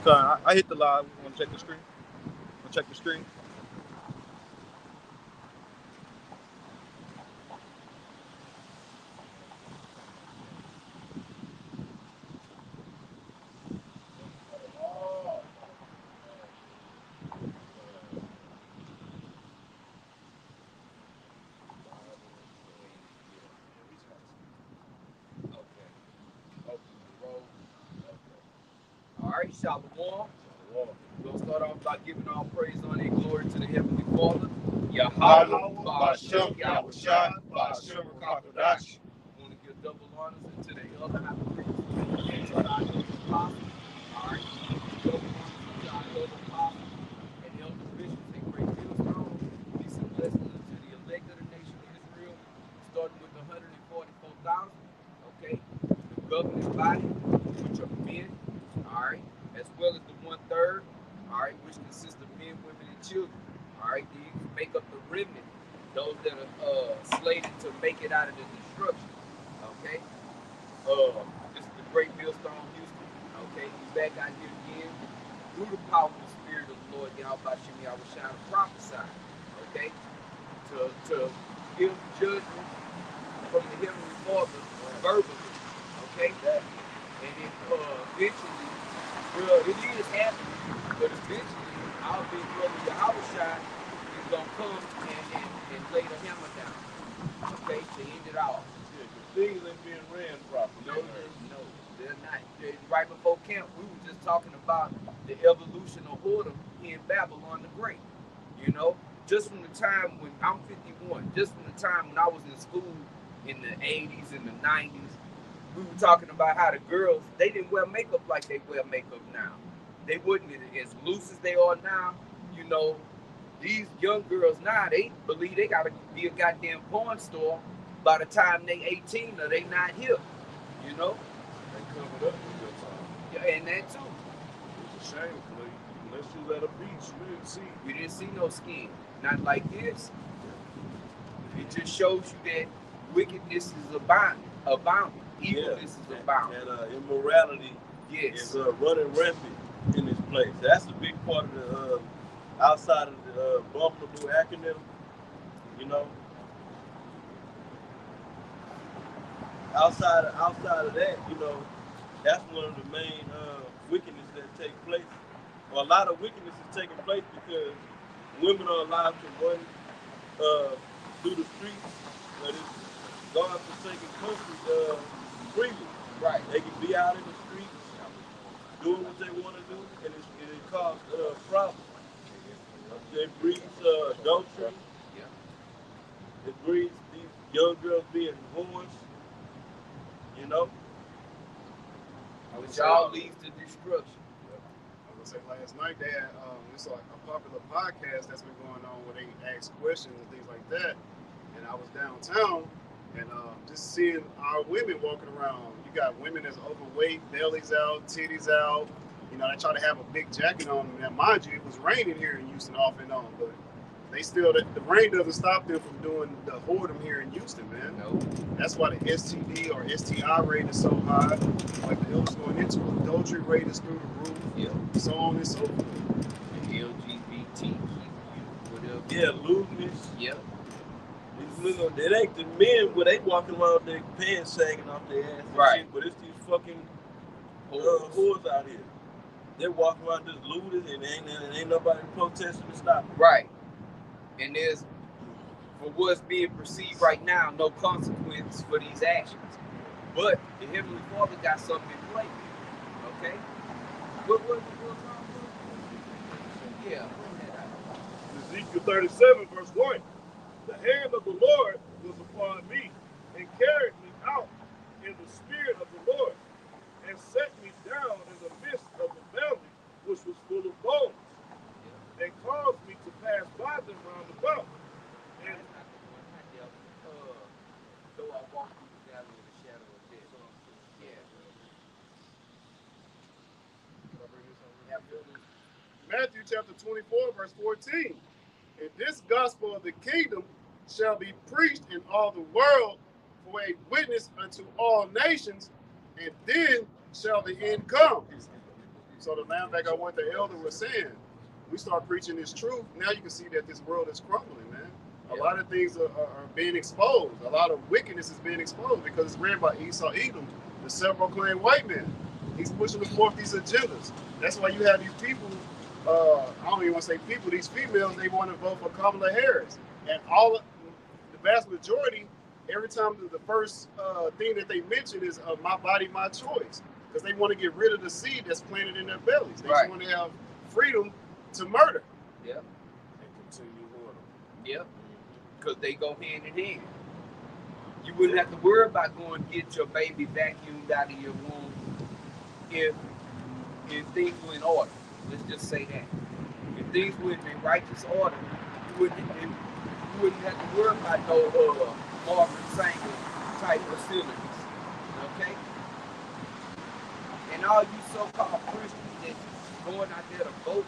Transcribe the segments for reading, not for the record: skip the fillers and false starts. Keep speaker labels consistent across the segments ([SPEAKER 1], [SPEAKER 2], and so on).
[SPEAKER 1] I hit the live. Want to check the screen? Want to check the screen?
[SPEAKER 2] All right, Shalom. We're going to start off by giving all praise, honor, and glory to the Heavenly Father. Yahweh, Ba'ashem, Yahushua, Ba'ashem, Rakakadash. We want to give double honors to the elder high priest and to our elder apostle. All right, double honors to our elder apostle and elder bishops and great millstones. Peace and blessings to the elect of the nation of Israel, starting with the 144,000. Okay, the governing body, which are men. All right, as well as the 1/3, all right, which consists of men, women, and children. All right, these make up the remnant, those that are slated to make it out of the destruction. Okay, this is the great millstone Houston. Okay, he's back out here again through the powerful spirit of the Lord Yahweh Shem Yahushua to prophesy. Okay, to give judgment from the Heavenly Father verbally. Okay, and then eventually. Well, it is happening, but eventually our big brother Yahushua is going to come and lay the hammer down, okay, to end it all.
[SPEAKER 3] Yeah, things ain't being ran properly.
[SPEAKER 2] No, they're not. Right before camp, we were just talking about the evolution of whoredom here in Babylon the Great. You know, just from the time when I'm 51, just from the time when I was in school in the 80s and the 90s, we were talking about how the girls, they didn't wear makeup like they wear makeup now. They wouldn't as loose as they are now. You know, these young girls now, they believe they gotta be a goddamn porn star by the time they 18 or they not here. You know?
[SPEAKER 3] They covered up with your time.
[SPEAKER 2] Yeah, and that too.
[SPEAKER 3] It's a shame, unless you let a beach,
[SPEAKER 2] we didn't see no skin. Not like this. It just shows you that wickedness is abounding. Evilness is abounding.
[SPEAKER 3] And immorality is running rampant in this place. That's a big part of the outside of the abominable acronym. You know, outside of that, you know, that's one of the main wickedness that take place. Well, a lot of wickedness is taking place because women are allowed to run through the streets of this God-forsaken country freely.
[SPEAKER 2] Right.
[SPEAKER 3] They can be out in the streets doing what they want to do, and it causes problems. It breeds adultery. Yeah. It breeds these young girls being whores. You know?
[SPEAKER 2] Which all leads to destruction.
[SPEAKER 4] I was gonna say last night they had it's like a popular podcast that's been going on where they ask questions and things like that. And I was downtown and just seeing our women walking around. You got women that's overweight, bellies out, titties out. You know, they try to have a big jacket on them. Now, mind you, it was raining here in Houston off and on, but they still, the rain doesn't stop them from doing the whoredom here in Houston, man.
[SPEAKER 2] No.
[SPEAKER 4] That's why the STD or STI rate is so high. Like the elders going into adultery rate is through the roof.
[SPEAKER 2] Yeah.
[SPEAKER 4] So on and so forth.
[SPEAKER 2] The LGBTQ, whatever.
[SPEAKER 3] Yeah, lewdness.
[SPEAKER 2] Yep.
[SPEAKER 3] It ain't the men where they walking around with their pants sagging off their ass.
[SPEAKER 2] Right.
[SPEAKER 3] Shit, but it's these fucking whores out here. They walk around just looted and ain't nobody protesting to stop it.
[SPEAKER 2] Right. And there's, for what's being perceived right now, no consequence for these actions. But the Heavenly Father got something in play. Okay? What yeah.
[SPEAKER 3] Ezekiel 37, verse 1. The hand of the Lord was upon me and carried me out in the spirit of the Lord and set me down in the midst of the valley, which was full of bones, and caused me to pass by them round about. And
[SPEAKER 2] though I walk through the valley of the shadow of death. Yeah.
[SPEAKER 4] Matthew chapter 24, verse 14. And this gospel of the kingdom shall be preached in all the world for a witness unto all nations, and then shall the end come. So the line back on what the elder was saying, we start preaching this truth. Now you can see that this world is crumbling, man. A lot of things are being exposed. A lot of wickedness is being exposed because it's ran by Esau Edom, the self-proclaimed white man. He's pushing forth these agendas. That's why you have these people, I don't even want to say people, these females, they want to vote for Kamala Harris. And the vast majority, every time the first thing that they mention is my body, my choice. Because they want to get rid of the seed that's planted in their bellies. They just want to have freedom to murder.
[SPEAKER 2] Yep.
[SPEAKER 3] And continue on.
[SPEAKER 2] Yep. Because they go hand in hand. You wouldn't have to worry about going to get your baby vacuumed out of your womb if things were in order. Let's just say that. If things were in righteous order, you wouldn't have to worry about no Marvin Sanger type facilities. Okay? And all you so-called Christians that going out there to vote,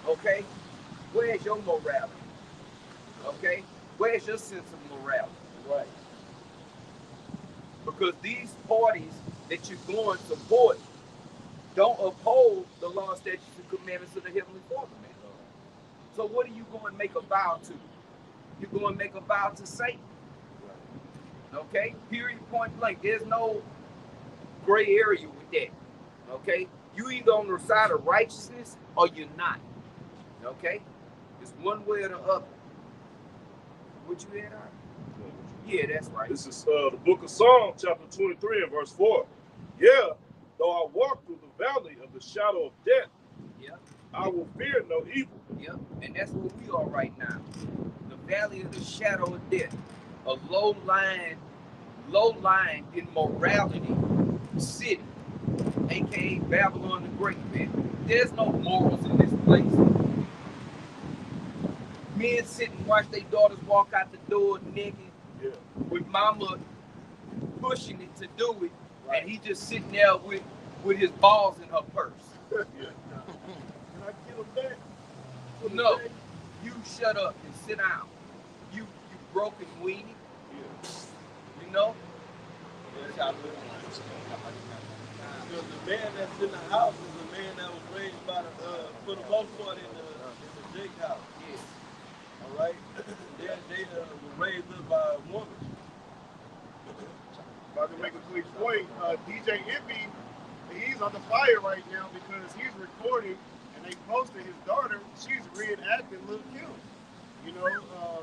[SPEAKER 2] okay? Where's your morality? Okay? Where's your sense of morality?
[SPEAKER 3] Right.
[SPEAKER 2] Because these parties that you're going to support don't uphold the law, statutes, and commandments of the Heavenly Father, man. So what are you going to make a vow to? You're going to make a vow to Satan. Okay? Period, point blank. There's no gray area with that. Okay? You either on the side of righteousness or you're not. Okay? It's one way or the other. What you had on? Yeah, that's right.
[SPEAKER 3] This is the book of Psalms, chapter 23 and verse 4. Yeah, though I walk through the valley of the shadow of death, I will fear no evil.
[SPEAKER 2] Yep, and that's where we are right now. The valley of the shadow of death. A low-lying immorality city, aka Babylon the Great, man. There's no morals in this place. Men sit and watch their daughters walk out the door naked, with mama pushing it to do it, and he just sitting there with his balls in her purse.
[SPEAKER 3] Can I get him back?
[SPEAKER 2] No, you shut up and sit down. You broken weenie. You know?
[SPEAKER 1] Because the man that's in the house is a man that was raised by for the most part in the Jake house.
[SPEAKER 2] Yes.
[SPEAKER 1] All right? They were raised up by a woman.
[SPEAKER 4] If I can make a quick point, DJ Envy, he's under fire right now because he's recording and they posted his daughter. She's reenacting Lil' Kim. You know,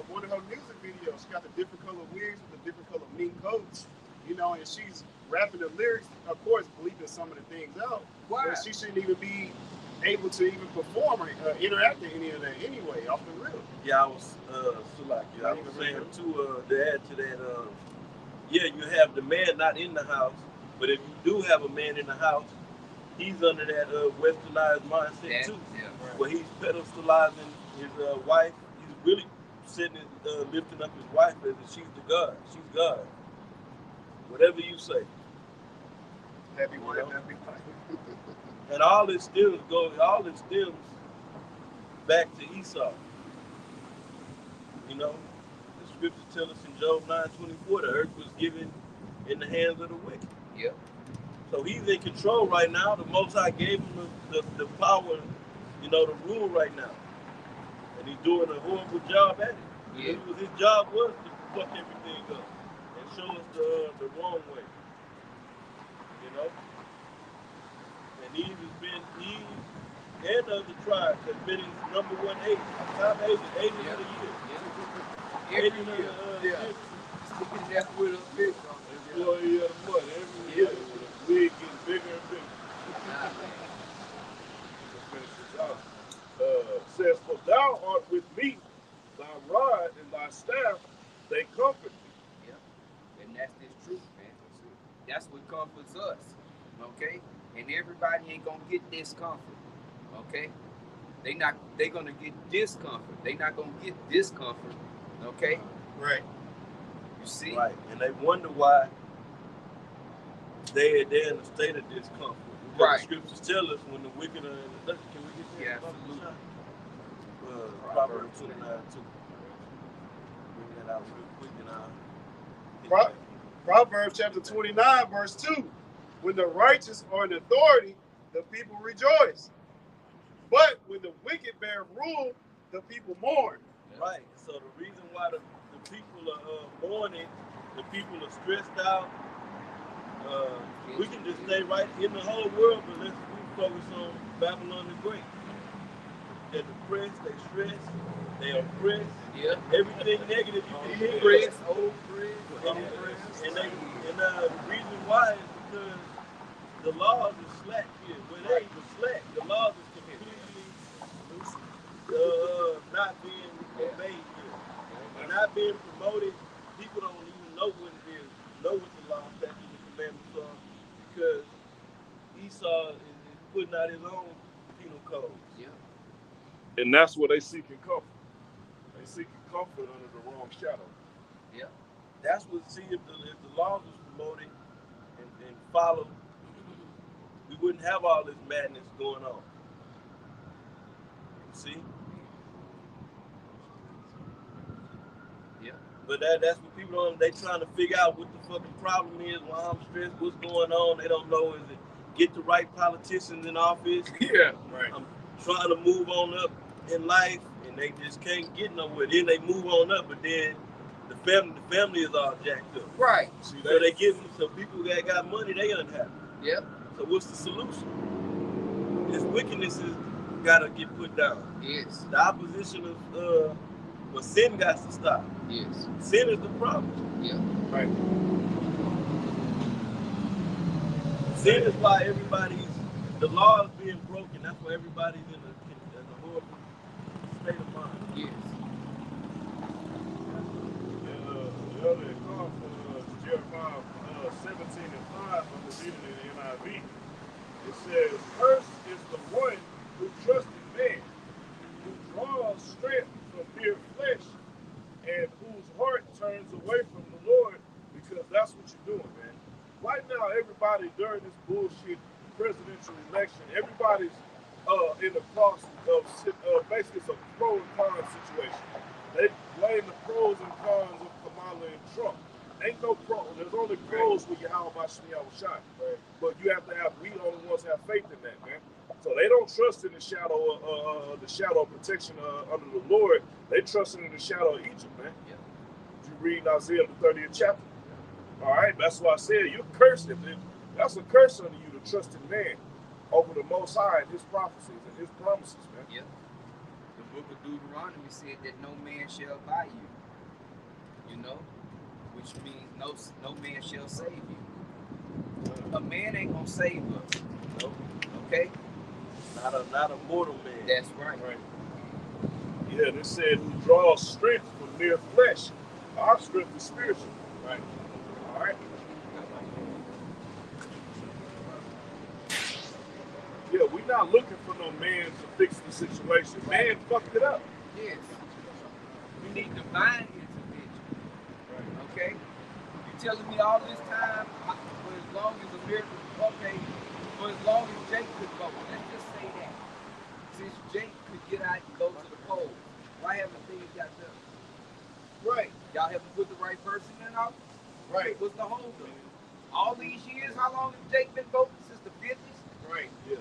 [SPEAKER 4] one of her music videos. She got the different color wigs with the different color mink coats. You know, and she's rapping the lyrics, of course, bleeping some of the things out.
[SPEAKER 2] Why?
[SPEAKER 4] But she shouldn't even be able to even perform or interact in any of that anyway, off the real.
[SPEAKER 1] Yeah, I was saying too, to add to that, yeah, you have the man not in the house, but if you do have a man in the house, he's under that westernized mindset too, where he's pedestalizing his wife. He's really lifting up his wife as if she's the God. She's God. Whatever you say.
[SPEAKER 4] Happy wife, happy life.
[SPEAKER 1] And all this stems back to Esau. You know, the scriptures tell us in Job 9:24, the earth was given in the hands of the wicked.
[SPEAKER 2] Yep.
[SPEAKER 1] So he's in control right now. The Most High gave him the power, you know, to rule right now. And he's doing a horrible job at it.
[SPEAKER 2] Yeah.
[SPEAKER 1] His job was to fuck everything up and show us the wrong way. You know? And he and the other tribes have been in number 1 agent. Top agent of the year.
[SPEAKER 2] Every year. Looking at with a big
[SPEAKER 3] Employee of the month every year. The wig getting bigger and bigger. Says, for thou art with me, thy rod and thy staff, they comfort me.
[SPEAKER 2] Yeah. And that's this truth, man. That's what comforts us. Okay? And everybody ain't gonna get discomfort. Okay? They're gonna get discomfort. They're not gonna get discomfort. Okay?
[SPEAKER 4] Right.
[SPEAKER 2] You see?
[SPEAKER 1] Right. And they wonder why they're in a state of discomfort. Because
[SPEAKER 2] Right.
[SPEAKER 1] the scriptures tell us when the wicked are in the dust. Can we get that?
[SPEAKER 2] Yeah, absolutely.
[SPEAKER 1] Proverbs 29:2. Bring that out real quick and
[SPEAKER 4] Proverbs chapter 29, verse 2. When the righteous are in authority, the people rejoice. But when the wicked bear rule, the people mourn.
[SPEAKER 1] Right. So the reason why the people are mourning, the people are stressed out. We can just stay right in the whole world, but let's focus on Babylon the Great. They're depressed, they stressed, they oppressed.
[SPEAKER 2] Yeah.
[SPEAKER 1] Everything negative you can hear.
[SPEAKER 2] Oppressed.
[SPEAKER 1] And the reason why is because the laws are slack here. Well, they ain't even slack. The laws is completely not being obeyed here. They're not being promoted. People don't even know what it is, know what the law, statutes, and commandments are, because Esau is putting out his own penal codes.
[SPEAKER 2] Yeah.
[SPEAKER 3] And that's where they seeking comfort. They seeking comfort under the wrong shadow.
[SPEAKER 2] Yeah.
[SPEAKER 1] That's what, see, if the laws was promoted and followed, we wouldn't have all this madness going on. See?
[SPEAKER 2] Yeah.
[SPEAKER 1] But that's what people don't, they trying to figure out what the fucking problem is, why I'm stressed, what's going on. They don't know, is it get the right politicians in office?
[SPEAKER 3] Yeah, right.
[SPEAKER 1] I'm trying to move on up in life, and they just can't get nowhere. Then they move on up, but then the family is all jacked up.
[SPEAKER 2] Right.
[SPEAKER 1] So they give them, so people that got money, they unhappy.
[SPEAKER 2] Yep.
[SPEAKER 1] So what's the solution? This wickedness has got to get put down.
[SPEAKER 2] Yes.
[SPEAKER 1] The opposition of well, sin got to stop.
[SPEAKER 2] Yes.
[SPEAKER 1] Sin is the problem.
[SPEAKER 2] Yeah.
[SPEAKER 3] Right.
[SPEAKER 1] Sin is why the law is being broken. That's why everybody's in a horrible state of mind.
[SPEAKER 2] Yes.
[SPEAKER 3] And the other comes from Jeremiah 17:5, I'm reading it in the NIV. It says, "Cursed is the one who trusts in man, who draws strength from mere flesh, and whose heart turns away from the Lord," because that's what you're doing, man. Right now, everybody during this bullshit presidential election, everybody's in the cross of basically it's a pro and con situation. They blame the pros and cons of Kamala and Trump. Ain't no pro. There's only pros with Yahweh Shai. But you have to have, we the only ones have faith in that, man. So they don't trust in the shadow of protection under the Lord. They trust in the shadow of Egypt, man.
[SPEAKER 2] Yeah.
[SPEAKER 3] You read Isaiah the 30th chapter. All right, that's why I said you're cursed. That's a curse under you to trust in man over the Most High and His prophecies and His promises, man.
[SPEAKER 2] Yeah. The book of Deuteronomy said that no man shall buy you. You know, which means no man shall save you. A man ain't gonna save us.
[SPEAKER 1] Nope.
[SPEAKER 2] Okay.
[SPEAKER 1] Not a mortal man.
[SPEAKER 2] That's right.
[SPEAKER 3] Right. Yeah, they said who draws strength from mere flesh. Our strength is spiritual. Right. All right. Yeah, we're not looking for no man to fix the situation. Man fucked it up.
[SPEAKER 2] Yes. We need divine intervention.
[SPEAKER 3] Right.
[SPEAKER 2] Okay? You telling me all this time for as long as America, okay, for as long as Jake could vote, let's just say that. Since Jake could get out and go to the polls, why haven't things got done?
[SPEAKER 3] Right.
[SPEAKER 2] Y'all haven't put the right person in office?
[SPEAKER 3] Right.
[SPEAKER 2] What's the hold up? All these years, how long has Jake been voting? Since the 50s?
[SPEAKER 3] Right. Yeah.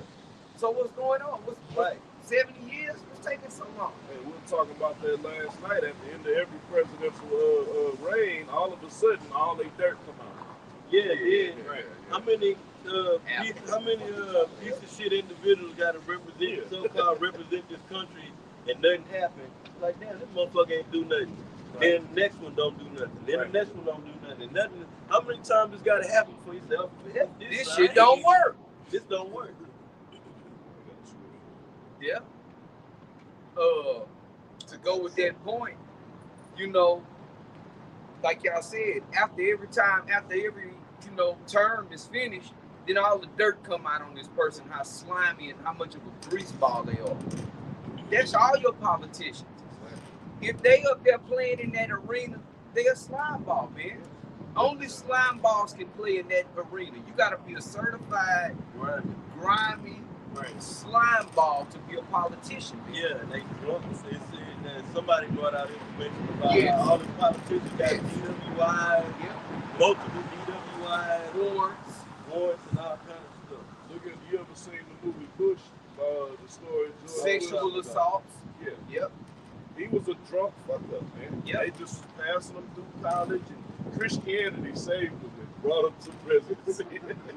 [SPEAKER 2] So what's going on? What's
[SPEAKER 1] Right.
[SPEAKER 2] 70 years? What's taking so long?
[SPEAKER 3] And we were talking about that last night. At the end of every presidential reign, all of a sudden, all they dirt come out.
[SPEAKER 1] Yeah.
[SPEAKER 3] Right.
[SPEAKER 1] How many piece of shit individuals got to represent, so-called represent this country, and nothing happened? Like, damn, this motherfucker ain't do nothing.
[SPEAKER 3] Right.
[SPEAKER 1] Then the next one don't do nothing. Then the next one don't do nothing. Nothing. How many times this got to happen for yourself?
[SPEAKER 2] This shit don't work.
[SPEAKER 1] This don't work.
[SPEAKER 2] Yeah. To go with that point, you know, like y'all said, after every term is finished, then all the dirt come out on this person, how slimy and how much of a grease ball they are. That's all your politicians. If they up there playing in that arena, they a slime ball, man. Only slime balls can play in that arena. You got to be a certified, grimy slime ball to be a politician, man.
[SPEAKER 1] Yeah, they somebody brought out information about how all the politicians got DWIs, multiple DWIs, warrants, and all kind of stuff.
[SPEAKER 3] Look at, you ever seen the movie Bush, the story of George
[SPEAKER 2] Sexual
[SPEAKER 3] Bush.
[SPEAKER 2] assaults.
[SPEAKER 3] Yeah.
[SPEAKER 2] Yep.
[SPEAKER 3] He was a drunk fuck up, man.
[SPEAKER 2] Yep.
[SPEAKER 3] They just passing him through college, and Christianity saved him and brought him to presidency.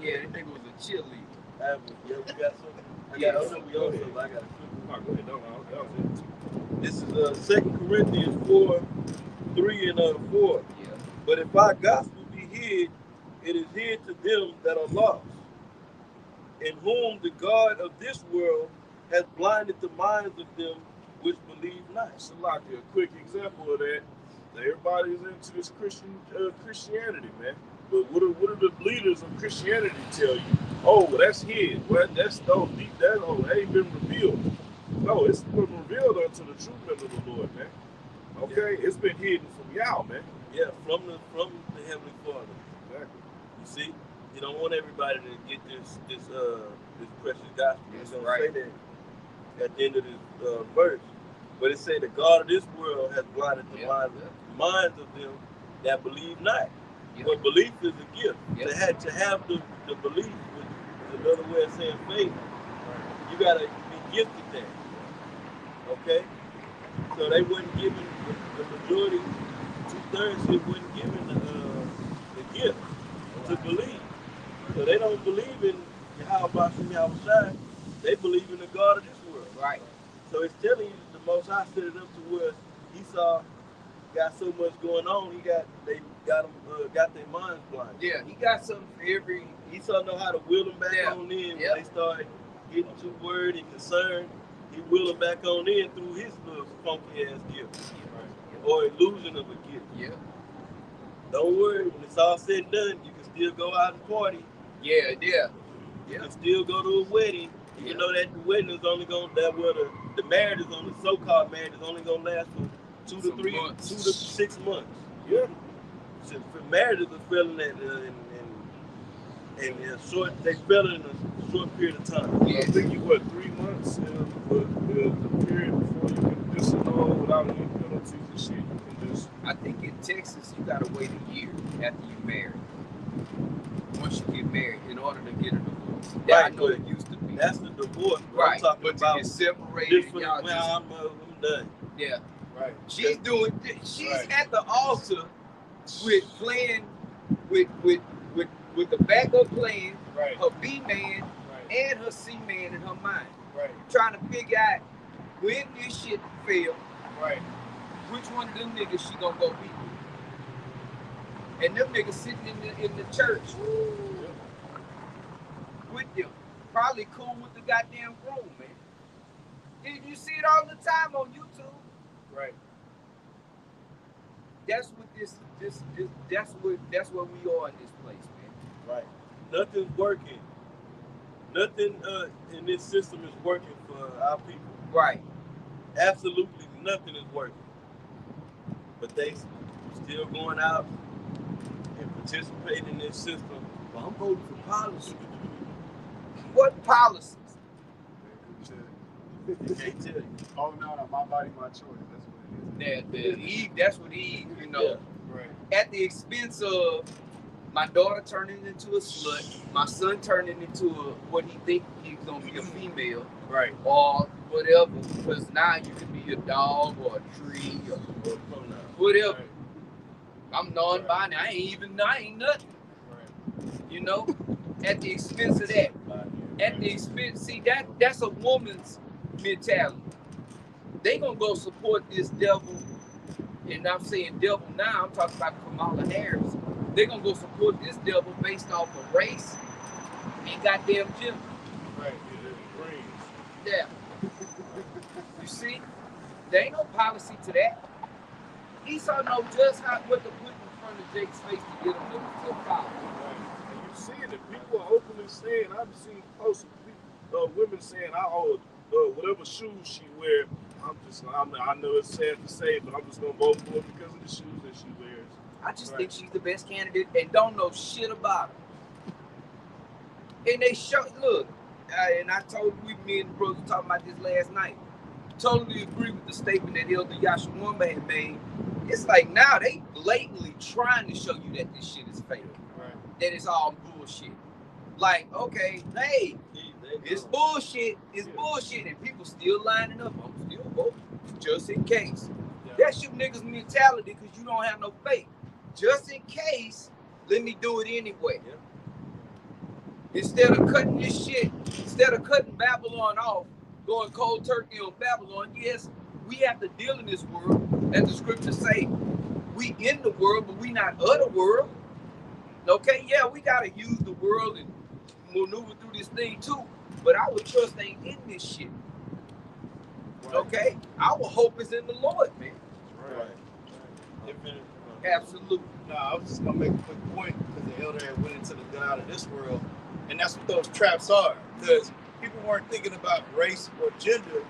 [SPEAKER 2] Yeah, that nigga was a cheerleader.
[SPEAKER 1] Yeah, we got something.
[SPEAKER 2] Yeah,
[SPEAKER 1] I know we
[SPEAKER 3] go
[SPEAKER 1] on
[SPEAKER 3] ahead.
[SPEAKER 1] something. I got to
[SPEAKER 3] Oh, go ahead. No, that was it.
[SPEAKER 1] This is 2 Corinthians 4, 3 and 4.
[SPEAKER 2] Yeah.
[SPEAKER 1] But if our gospel be hid, it is hid to them that are lost, in whom the God of this world has blinded the minds of them which believe not.
[SPEAKER 3] So, like a quick example of that, everybody's into this Christianity, man. But what do the leaders of Christianity tell you? Oh, that's hid. Well, that's deep. That ain't been revealed. No, it's been revealed unto the true men of the Lord, man. Okay, it's been hidden from y'all, man.
[SPEAKER 1] Yeah, from the Heavenly Father.
[SPEAKER 3] Exactly.
[SPEAKER 1] You see, you don't want everybody to get this precious gospel.
[SPEAKER 2] That's
[SPEAKER 1] It's gonna
[SPEAKER 2] right.
[SPEAKER 1] say that at the end of this verse. But it say the God of this world has blinded the minds of them that believe not.
[SPEAKER 2] Yep.
[SPEAKER 1] But belief is a gift.
[SPEAKER 2] Yep.
[SPEAKER 1] To have the belief, which is another way of saying faith, you gotta be gifted that. Okay? So they wasn't given the majority, 2/3 it wasn't given the gift to believe. So they don't believe in Yahweh. They believe in the God of this world.
[SPEAKER 2] Right.
[SPEAKER 1] So it's telling you the Most High set it up to where Esau got so much going on. They got their minds blinded.
[SPEAKER 2] Yeah, he got something for every.
[SPEAKER 1] Esau know how to wheel them back on in when they start getting too worried and concerned. He wheel them back on in through his little funky ass gift or illusion of a gift.
[SPEAKER 2] Yeah.
[SPEAKER 1] Don't worry, when it's all said and done, you can still go out and party.
[SPEAKER 2] Yeah.
[SPEAKER 1] You can still go to a wedding, even though that the wedding is only going the marriage is only so-called marriage is only gonna last for 2 to 6 months.
[SPEAKER 3] Yeah.
[SPEAKER 1] So for marriages are failing in short. They fail in a short period of time.
[SPEAKER 2] Yeah.
[SPEAKER 3] I think you 3 months the period before you can disannul without any penalties and shit. You can just.
[SPEAKER 2] I think in Texas you gotta wait a year after you marry. Once you get married, in order to get a divorce.
[SPEAKER 1] Right,
[SPEAKER 2] I know it used to be.
[SPEAKER 1] That's the divorce.
[SPEAKER 2] Right.
[SPEAKER 1] I'm talking
[SPEAKER 2] but
[SPEAKER 1] about
[SPEAKER 2] to get separated, y'all just,
[SPEAKER 1] I'm done.
[SPEAKER 2] yeah.
[SPEAKER 3] Right.
[SPEAKER 2] She's
[SPEAKER 3] Right.
[SPEAKER 2] at the altar with playing with the backup plan,
[SPEAKER 3] Right.
[SPEAKER 2] her B man
[SPEAKER 3] Right.
[SPEAKER 2] and her C man in her mind.
[SPEAKER 3] Right.
[SPEAKER 2] Trying to figure out when this shit fail,
[SPEAKER 3] Right.
[SPEAKER 2] which one of them niggas she gonna go be with. And them niggas sitting in the church with them. Probably cool with the goddamn groom, man. You see it all the time on YouTube.
[SPEAKER 3] Right.
[SPEAKER 2] That's what that's what we are in this place, man.
[SPEAKER 1] Right. Nothing's working. Nothing in this system is working for our people.
[SPEAKER 2] Right.
[SPEAKER 1] Absolutely nothing is working. But they still going out and participating in this system. Well, I'm voting for policy.
[SPEAKER 2] What policies?
[SPEAKER 1] I can't tell you.
[SPEAKER 4] Oh no, my body, my choice. That's what it is.
[SPEAKER 2] That's what he, you know,
[SPEAKER 1] Yeah.
[SPEAKER 4] Right.
[SPEAKER 2] at the expense of my daughter turning into a slut, my son turning into what he think he's gonna be a female,
[SPEAKER 3] Right.
[SPEAKER 2] or whatever. Because now you can be a dog or a tree or whatever.
[SPEAKER 3] Right.
[SPEAKER 2] I'm non-binary. I ain't nothing.
[SPEAKER 3] Right.
[SPEAKER 2] You know, at the expense of that. At the expense, see that's a woman's mentality. They gonna go support this devil, and I'm saying devil now. I'm talking about Kamala Harris. They gonna go support this devil based off of race and goddamn gender.
[SPEAKER 3] Right. Brains.
[SPEAKER 2] Yeah. You see, there ain't no policy to that. Esau know just what to put in front of Jake's face to get him to follow.
[SPEAKER 3] Right. And you seeing it. People are openly saying, I've seen posts of women saying, whatever shoes she wear, I know it's sad to say, but I'm just gonna vote for her because of the shoes that she wears.
[SPEAKER 2] I just think she's the best candidate and don't know shit about her. And they look, and I told me and the brothers were talking about this last night. Totally agree with the statement that Elder Yashawamba had made. It's like now they blatantly trying to show you that this shit is fake.
[SPEAKER 3] Right.
[SPEAKER 2] That it's all bullshit. Like, okay, hey, It's bullshit. It's bullshit, and people still lining up. I'm still voting just in case. Yeah. That's you niggas' mentality because you don't have no faith. Just in case, let me do it anyway. Yeah. Instead of cutting this shit, instead of cutting Babylon off, going cold turkey on Babylon, yes, we have to deal in this world. As the scriptures say, we in the world, but we not of the world. Okay, yeah, we gotta use the world and maneuver through this thing too. But our trust ain't in this shit. Right. Okay? Our hope is in the Lord, man.
[SPEAKER 3] Right.
[SPEAKER 2] Absolutely.
[SPEAKER 5] No, I was just gonna make a quick point because the elder had went into the God of this world, and that's what those traps are. Because people weren't thinking about race or gender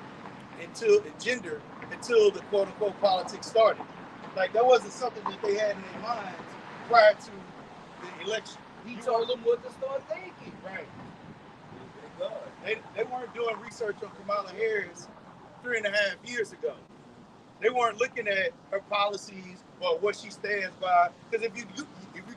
[SPEAKER 5] until the quote unquote politics started. Like that wasn't something that they had in their minds prior to the election.
[SPEAKER 2] He told them what to start thinking.
[SPEAKER 5] Right. They weren't doing research on Kamala Harris 3.5 years ago. They weren't looking at her policies or what she stands by. Because if you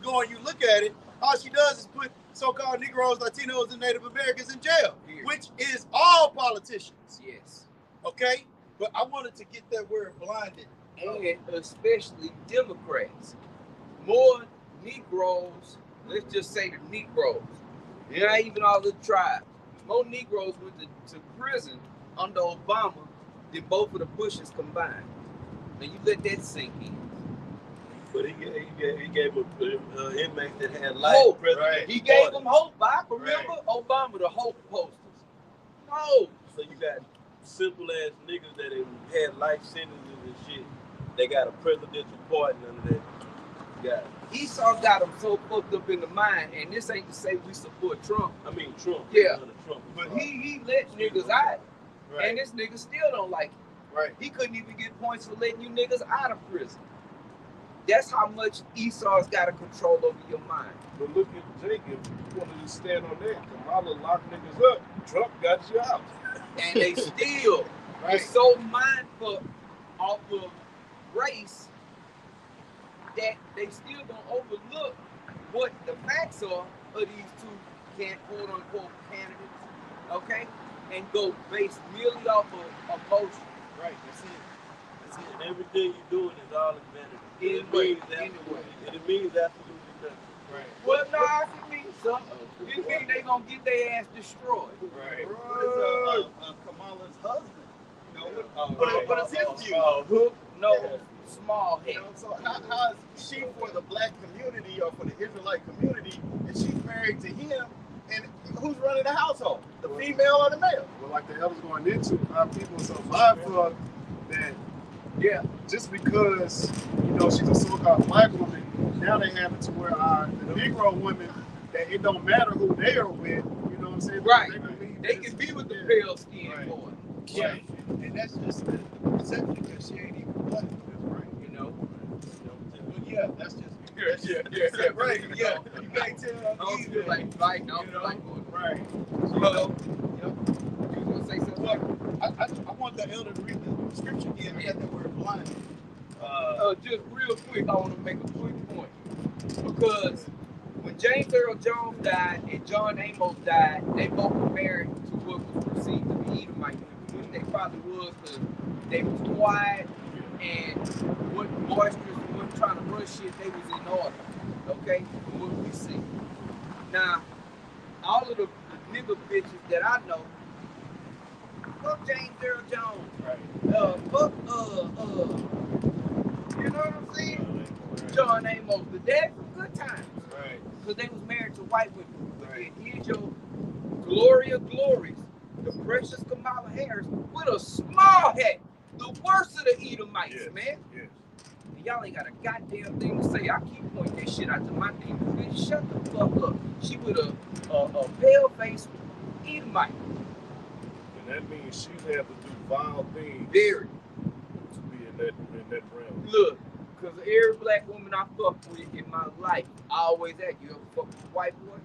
[SPEAKER 5] go and you look at it, all she does is put so-called Negroes, Latinos, and Native Americans in jail, which is all politicians.
[SPEAKER 2] Yes.
[SPEAKER 5] Okay? But I wanted to get that word blinded.
[SPEAKER 2] And especially Democrats. More Negroes, let's just say the Negroes, not even all the tribes. More Negroes went to prison under Obama than both of the Bushes combined. And you let that sink in.
[SPEAKER 1] But he gave inmates that had life.
[SPEAKER 2] Hope, right? He gave them hope. I remember Obama, the hope posters. No.
[SPEAKER 1] So you got simple ass niggas that had life sentences and shit. They got a presidential pardon under that.
[SPEAKER 2] Esau got them so fucked up in the mind, and this ain't to say we support Trump.
[SPEAKER 1] I mean Trump.
[SPEAKER 2] Yeah.
[SPEAKER 1] Trump.
[SPEAKER 2] But he let niggas out, and this nigga still don't like it.
[SPEAKER 5] Right.
[SPEAKER 2] He couldn't even get points for letting you niggas out of prison. That's how much Esau's got a control over your mind.
[SPEAKER 3] But look at Jacob. You wanted to stand on that. Kamala locked niggas up. Trump got you out.
[SPEAKER 2] And they still are so mindful off of race that they still don't overlook what the facts are of these two quote unquote candidates, okay? And go based merely off of emotion.
[SPEAKER 5] Right, that's it.
[SPEAKER 1] And everything you're doing is all advantage. It means absolutely nothing.
[SPEAKER 5] Right.
[SPEAKER 2] Well, no, I can mean something. It means they gonna get their ass destroyed.
[SPEAKER 5] Right.
[SPEAKER 4] Kamala's husband. You know,
[SPEAKER 5] but it's his view.
[SPEAKER 2] Small head.
[SPEAKER 5] You know, so how is she for the black community or for the Israelite community, and she's married to him, and who's running the household? The female or the male?
[SPEAKER 4] Well, like the elder's going into, our people are so mindful that just because, you know, she's a so-called black woman, now they have it to where the Negro women, that it don't matter who they are with, you know what I'm saying?
[SPEAKER 2] Right. They can be with the pale skin boy.
[SPEAKER 5] Yeah. And that's just the perception because she ain't even black. Yeah, that's just right. Yeah, you can't tell.
[SPEAKER 2] I don't feel like fighting. I don't feel like going.
[SPEAKER 5] Right.
[SPEAKER 2] You gonna say something?
[SPEAKER 5] I want the elder to read the scripture again. We got that word blind.
[SPEAKER 2] Just real quick, I want to make a quick point because when James Earl Jones died and John Amos died, they both were married to what was perceived to be Edomite women. They probably was because they was quiet and wasn't boisterous, wasn't trying to rush shit. They was in order, okay? From what we see. Now, all of the nigga bitches that I know, fuck James Earl Jones.
[SPEAKER 5] Right.
[SPEAKER 2] Fuck you know what I'm saying? John Amos, the dad for good times.
[SPEAKER 5] Right.
[SPEAKER 2] Because they was married to white women. But then here's your glory of glories, the precious Kamala Harris with a small hat. The worst of the Edomites, man.
[SPEAKER 3] Yes.
[SPEAKER 2] And y'all ain't got a goddamn thing to say. I keep pointing that shit out to my demons. Bitch, shut the fuck up. She with a pale-faced Edomite.
[SPEAKER 3] And that means she have to do vile things.
[SPEAKER 2] Very.
[SPEAKER 3] To be in that realm.
[SPEAKER 2] Look, because every black woman I fuck with in my life, I always ask, you ever fuck with a white boy?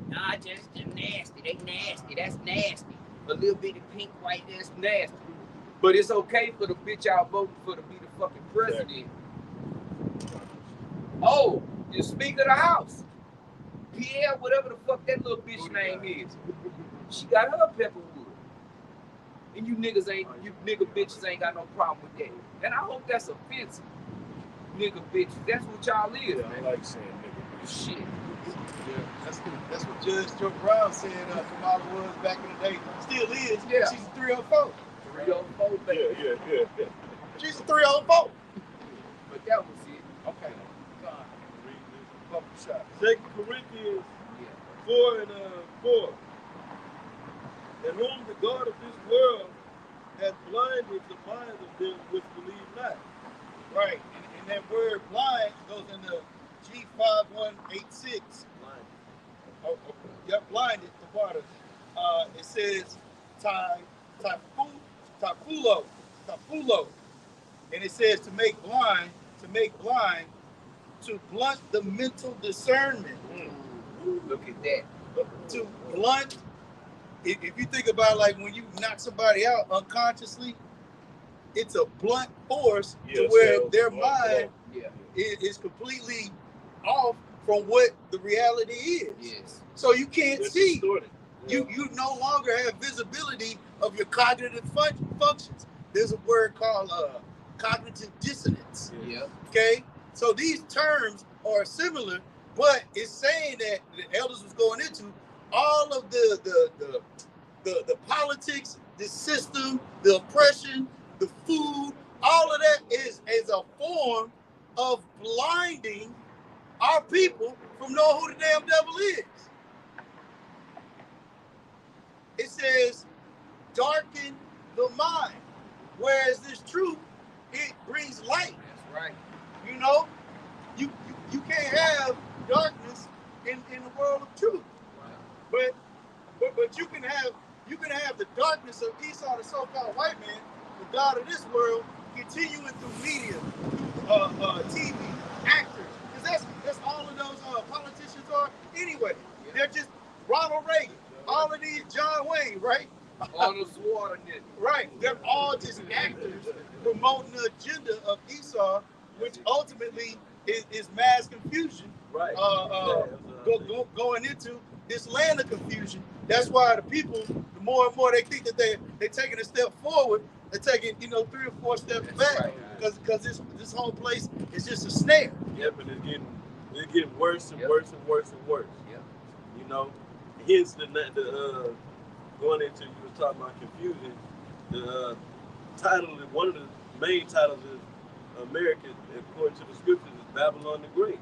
[SPEAKER 2] Nah, just nasty. They nasty. That's nasty. A little bitty pink white, that's nasty. But it's okay for the bitch out voting for to be the fucking president. Oh, the Speaker of the House. Pierre, whatever the fuck that little bitch name is. She got her pepperwood. And you niggas ain't, you nigga bitches ain't got no problem with that. And I hope that's offensive. Nigga bitches. That's what y'all is,
[SPEAKER 3] Yeah,
[SPEAKER 2] man.
[SPEAKER 3] I like saying nigga.
[SPEAKER 2] Shit.
[SPEAKER 5] Yeah, that's what Judge Joe Brown said Kamala was back in the day. Still is.
[SPEAKER 2] Yeah.
[SPEAKER 5] She's a 304.
[SPEAKER 2] 304, baby.
[SPEAKER 3] Yeah.
[SPEAKER 5] She's a 304.
[SPEAKER 2] But that was it.
[SPEAKER 5] Okay. Fine. Bumper shot.
[SPEAKER 1] 2 Corinthians
[SPEAKER 2] Yeah.
[SPEAKER 1] 4 and 4. And whom the God of this world hath blinded the minds of them which believe not.
[SPEAKER 5] Right. And that word blind goes into G5186.
[SPEAKER 1] Blind.
[SPEAKER 5] Oh, yep, blinded, the part of it says tafulo, and it says to make blind, to blunt the mental discernment.
[SPEAKER 2] Look at that.
[SPEAKER 5] To blunt, if you think about like when you knock somebody out unconsciously, it's a blunt force to where their mind
[SPEAKER 2] Yeah.
[SPEAKER 5] is completely off from what the reality is.
[SPEAKER 2] Yes.
[SPEAKER 5] So you can't see.
[SPEAKER 3] Distorted.
[SPEAKER 5] You no longer have visibility of your cognitive functions. There's a word called cognitive dissonance.
[SPEAKER 2] Yeah.
[SPEAKER 5] Okay, so these terms are similar, but it's saying that the elders was going into all of the politics, the system, the oppression, the food, all of that is a form of blinding our people from knowing who the damn devil is. It says, darken the mind. Whereas this truth, it brings light.
[SPEAKER 2] That's right.
[SPEAKER 5] You know, you can't have darkness in the world of truth.
[SPEAKER 2] Right.
[SPEAKER 5] But you can have the darkness of Esau, the so-called white man, the God of this world, continuing through media, TV, actors. Because that's all of those politicians are anyway.
[SPEAKER 2] Yeah.
[SPEAKER 5] They're just Ronald Reagan, all of these John Wayne, right?
[SPEAKER 2] Arnold Schwarzenegger.
[SPEAKER 5] Right. They're all just actors promoting the agenda of Esau, which ultimately is mass confusion.
[SPEAKER 1] Right.
[SPEAKER 5] Going into this land of confusion. That's why the people, the more and more they think that they're taking a step forward, they're taking 3 or 4 steps back because this whole place is just a snare.
[SPEAKER 1] Yep, and it's getting worse and worse and worse and worse.
[SPEAKER 2] Yep.
[SPEAKER 1] You know, hence the going into, you were talking about confusion. The title, one of the main titles is America, according to the scriptures, is Babylon the Great.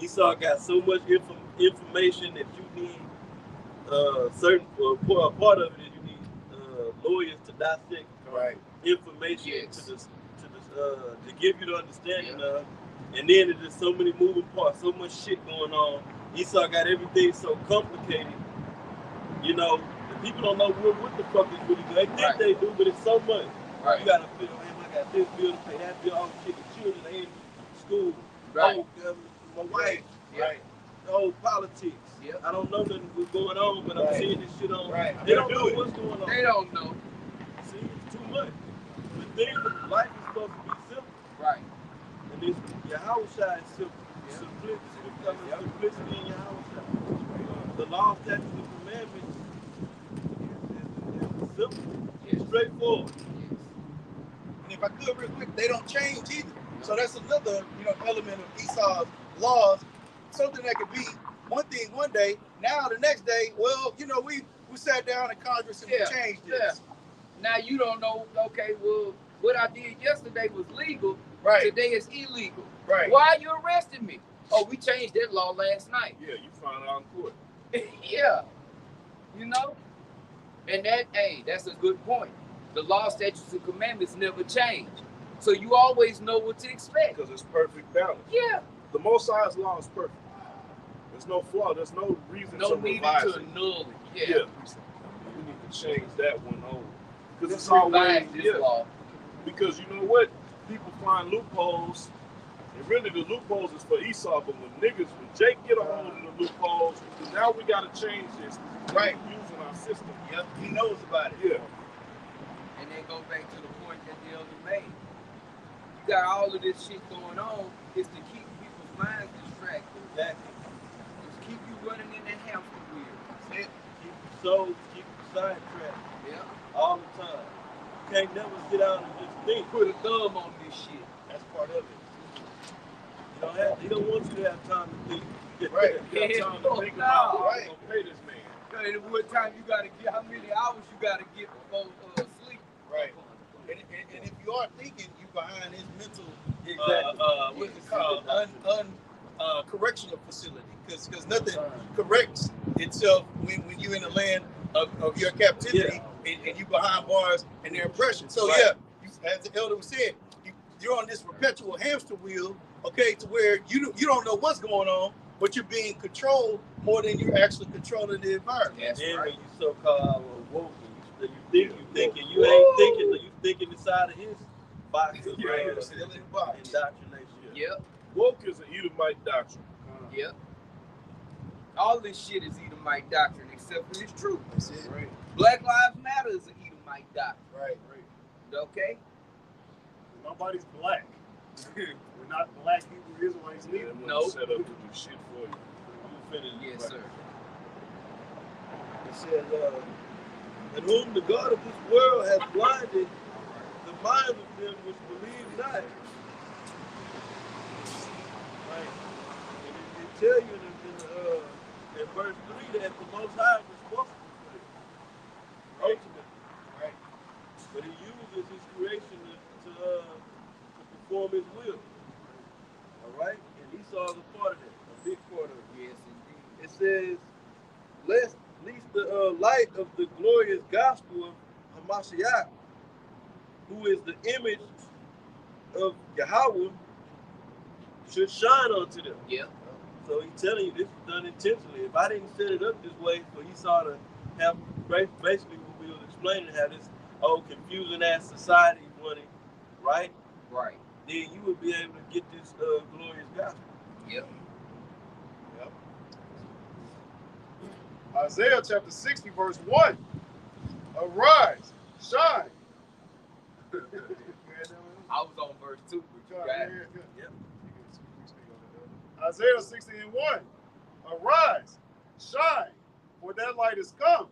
[SPEAKER 1] Esau got so much information that you need certain part of it is you need lawyers to dissect information to give you the understanding of, and then there's just so many moving parts, so much shit going on. Esau got everything so complicated. You know, the people don't know what the fuck is really good. They think they do, but it's so much.
[SPEAKER 2] Right.
[SPEAKER 1] You gotta feel, man, I got this bill to pay, that bill, all the shit, the children ain't in school.
[SPEAKER 2] Right.
[SPEAKER 1] My wife.
[SPEAKER 2] Right.
[SPEAKER 1] Politics.
[SPEAKER 2] Yep.
[SPEAKER 1] I don't know nothing what's going on, but I'm seeing this shit on.
[SPEAKER 5] Right.
[SPEAKER 1] They don't know what's going on.
[SPEAKER 2] They don't know.
[SPEAKER 1] See, it's too much. The thing with life is supposed to be simple.
[SPEAKER 2] Right.
[SPEAKER 1] And this Yahushua is simple.
[SPEAKER 2] Yeah.
[SPEAKER 1] Simplicity in Yahushua. The law, statutes, and commandments is simple.
[SPEAKER 2] Yes.
[SPEAKER 1] Straightforward.
[SPEAKER 2] Yes.
[SPEAKER 5] And if I could real quick, they don't change either. So that's another element of Esau's laws. Something that could be one thing one day, now the next day, well, we sat down in Congress and we changed this.
[SPEAKER 2] Yeah. Now you don't know, okay, well, what I did yesterday was legal.
[SPEAKER 5] Right.
[SPEAKER 2] Today is illegal.
[SPEAKER 5] Right.
[SPEAKER 2] Why are you arresting me? Oh, we changed that law last night.
[SPEAKER 3] Yeah, you found out in court.
[SPEAKER 2] Yeah. You know? And that's a good point. The law, statutes, and commandments never change. So you always know what to expect.
[SPEAKER 3] Because it's perfect balance.
[SPEAKER 2] Yeah.
[SPEAKER 3] The Most High's law is perfect. There's no flaw. There's no reason to
[SPEAKER 2] need
[SPEAKER 3] revise
[SPEAKER 2] to
[SPEAKER 3] it.
[SPEAKER 2] annul it.
[SPEAKER 3] Yeah. We need to change that one over. Because
[SPEAKER 2] Let's
[SPEAKER 3] it's always
[SPEAKER 2] revise this law.
[SPEAKER 3] Because you know what? People find loopholes. And really the loopholes is for Esau, but when Jake get a hold of the loopholes, now we gotta change this.
[SPEAKER 5] Right.
[SPEAKER 3] Using our system.
[SPEAKER 5] Yep. He knows about it.
[SPEAKER 3] Yeah.
[SPEAKER 2] And then go back to the point that the elder made. You got all of this shit going on is to keep people's minds distracted.
[SPEAKER 1] Exactly.
[SPEAKER 2] Just keep you running in that hamster wheel.
[SPEAKER 1] Keep your sidetracked.
[SPEAKER 2] Yeah.
[SPEAKER 1] All the time. You can't never sit down and just think.
[SPEAKER 2] Put a thumb on this shit.
[SPEAKER 1] That's part of it. He don't want you to have time to think.
[SPEAKER 5] Right.
[SPEAKER 3] You got time to think about how I'm gonna pay this man.
[SPEAKER 2] And what time you gotta get? How many hours you gotta get before sleep?
[SPEAKER 5] Right. And if you are thinking, you behind his mental,
[SPEAKER 1] Exactly.
[SPEAKER 5] what's it called, correctional facility, because nothing corrects itself when you're in the land of your captivity and you behind bars and their oppression. So as the elder was saying, you're on this perpetual hamster wheel, okay, to where you don't know what's going on, but you're being controlled more than you're actually controlling the environment.
[SPEAKER 2] That's
[SPEAKER 1] and
[SPEAKER 2] right.
[SPEAKER 1] when you so-called woke, you thinking, you ain't thinking, you thinking inside of his box of indoctrination.
[SPEAKER 2] Yep.
[SPEAKER 3] Woke is an Edomite doctrine.
[SPEAKER 2] Yep. All this shit is Edomite doctrine, except for it's true.
[SPEAKER 5] That's it.
[SPEAKER 3] Right.
[SPEAKER 2] Black Lives Matter is an Edomite doctrine.
[SPEAKER 5] Right.
[SPEAKER 2] Okay?
[SPEAKER 4] Nobody's black. We're not black Hebrew Israelites
[SPEAKER 3] Yeah,
[SPEAKER 4] neither.
[SPEAKER 3] I'm
[SPEAKER 2] Nope.
[SPEAKER 3] set up to do shit for you.
[SPEAKER 1] I'm gonna finish.
[SPEAKER 2] Yes,
[SPEAKER 1] Right.
[SPEAKER 2] sir.
[SPEAKER 1] It says, "In whom the God of this world has blinded the minds of them which believe not." Right. And it tell you in verse 3 that the Most High is responsible for it. Ultimately.
[SPEAKER 5] Right.
[SPEAKER 1] But he uses his creation to perform his will. All right? And Esau is a part of that, a big part of it.
[SPEAKER 2] Yes, indeed.
[SPEAKER 1] It says, lest the light of the glorious gospel of Hamashiach, who is the image of Yahweh, should shine unto them.
[SPEAKER 2] Yep.
[SPEAKER 1] So he's telling you this is done intentionally. If I didn't set it up this way for Esau to have basically what we was explaining, how this old confusing ass society running, right?
[SPEAKER 2] Right.
[SPEAKER 1] Then you would be able to get this glorious gospel.
[SPEAKER 2] Yep.
[SPEAKER 4] Isaiah chapter 60, verse 1. Arise, shine.
[SPEAKER 2] I was on verse 2, but you got it.
[SPEAKER 1] Yep.
[SPEAKER 4] Isaiah 60 and 1. Arise, shine, for that light is come,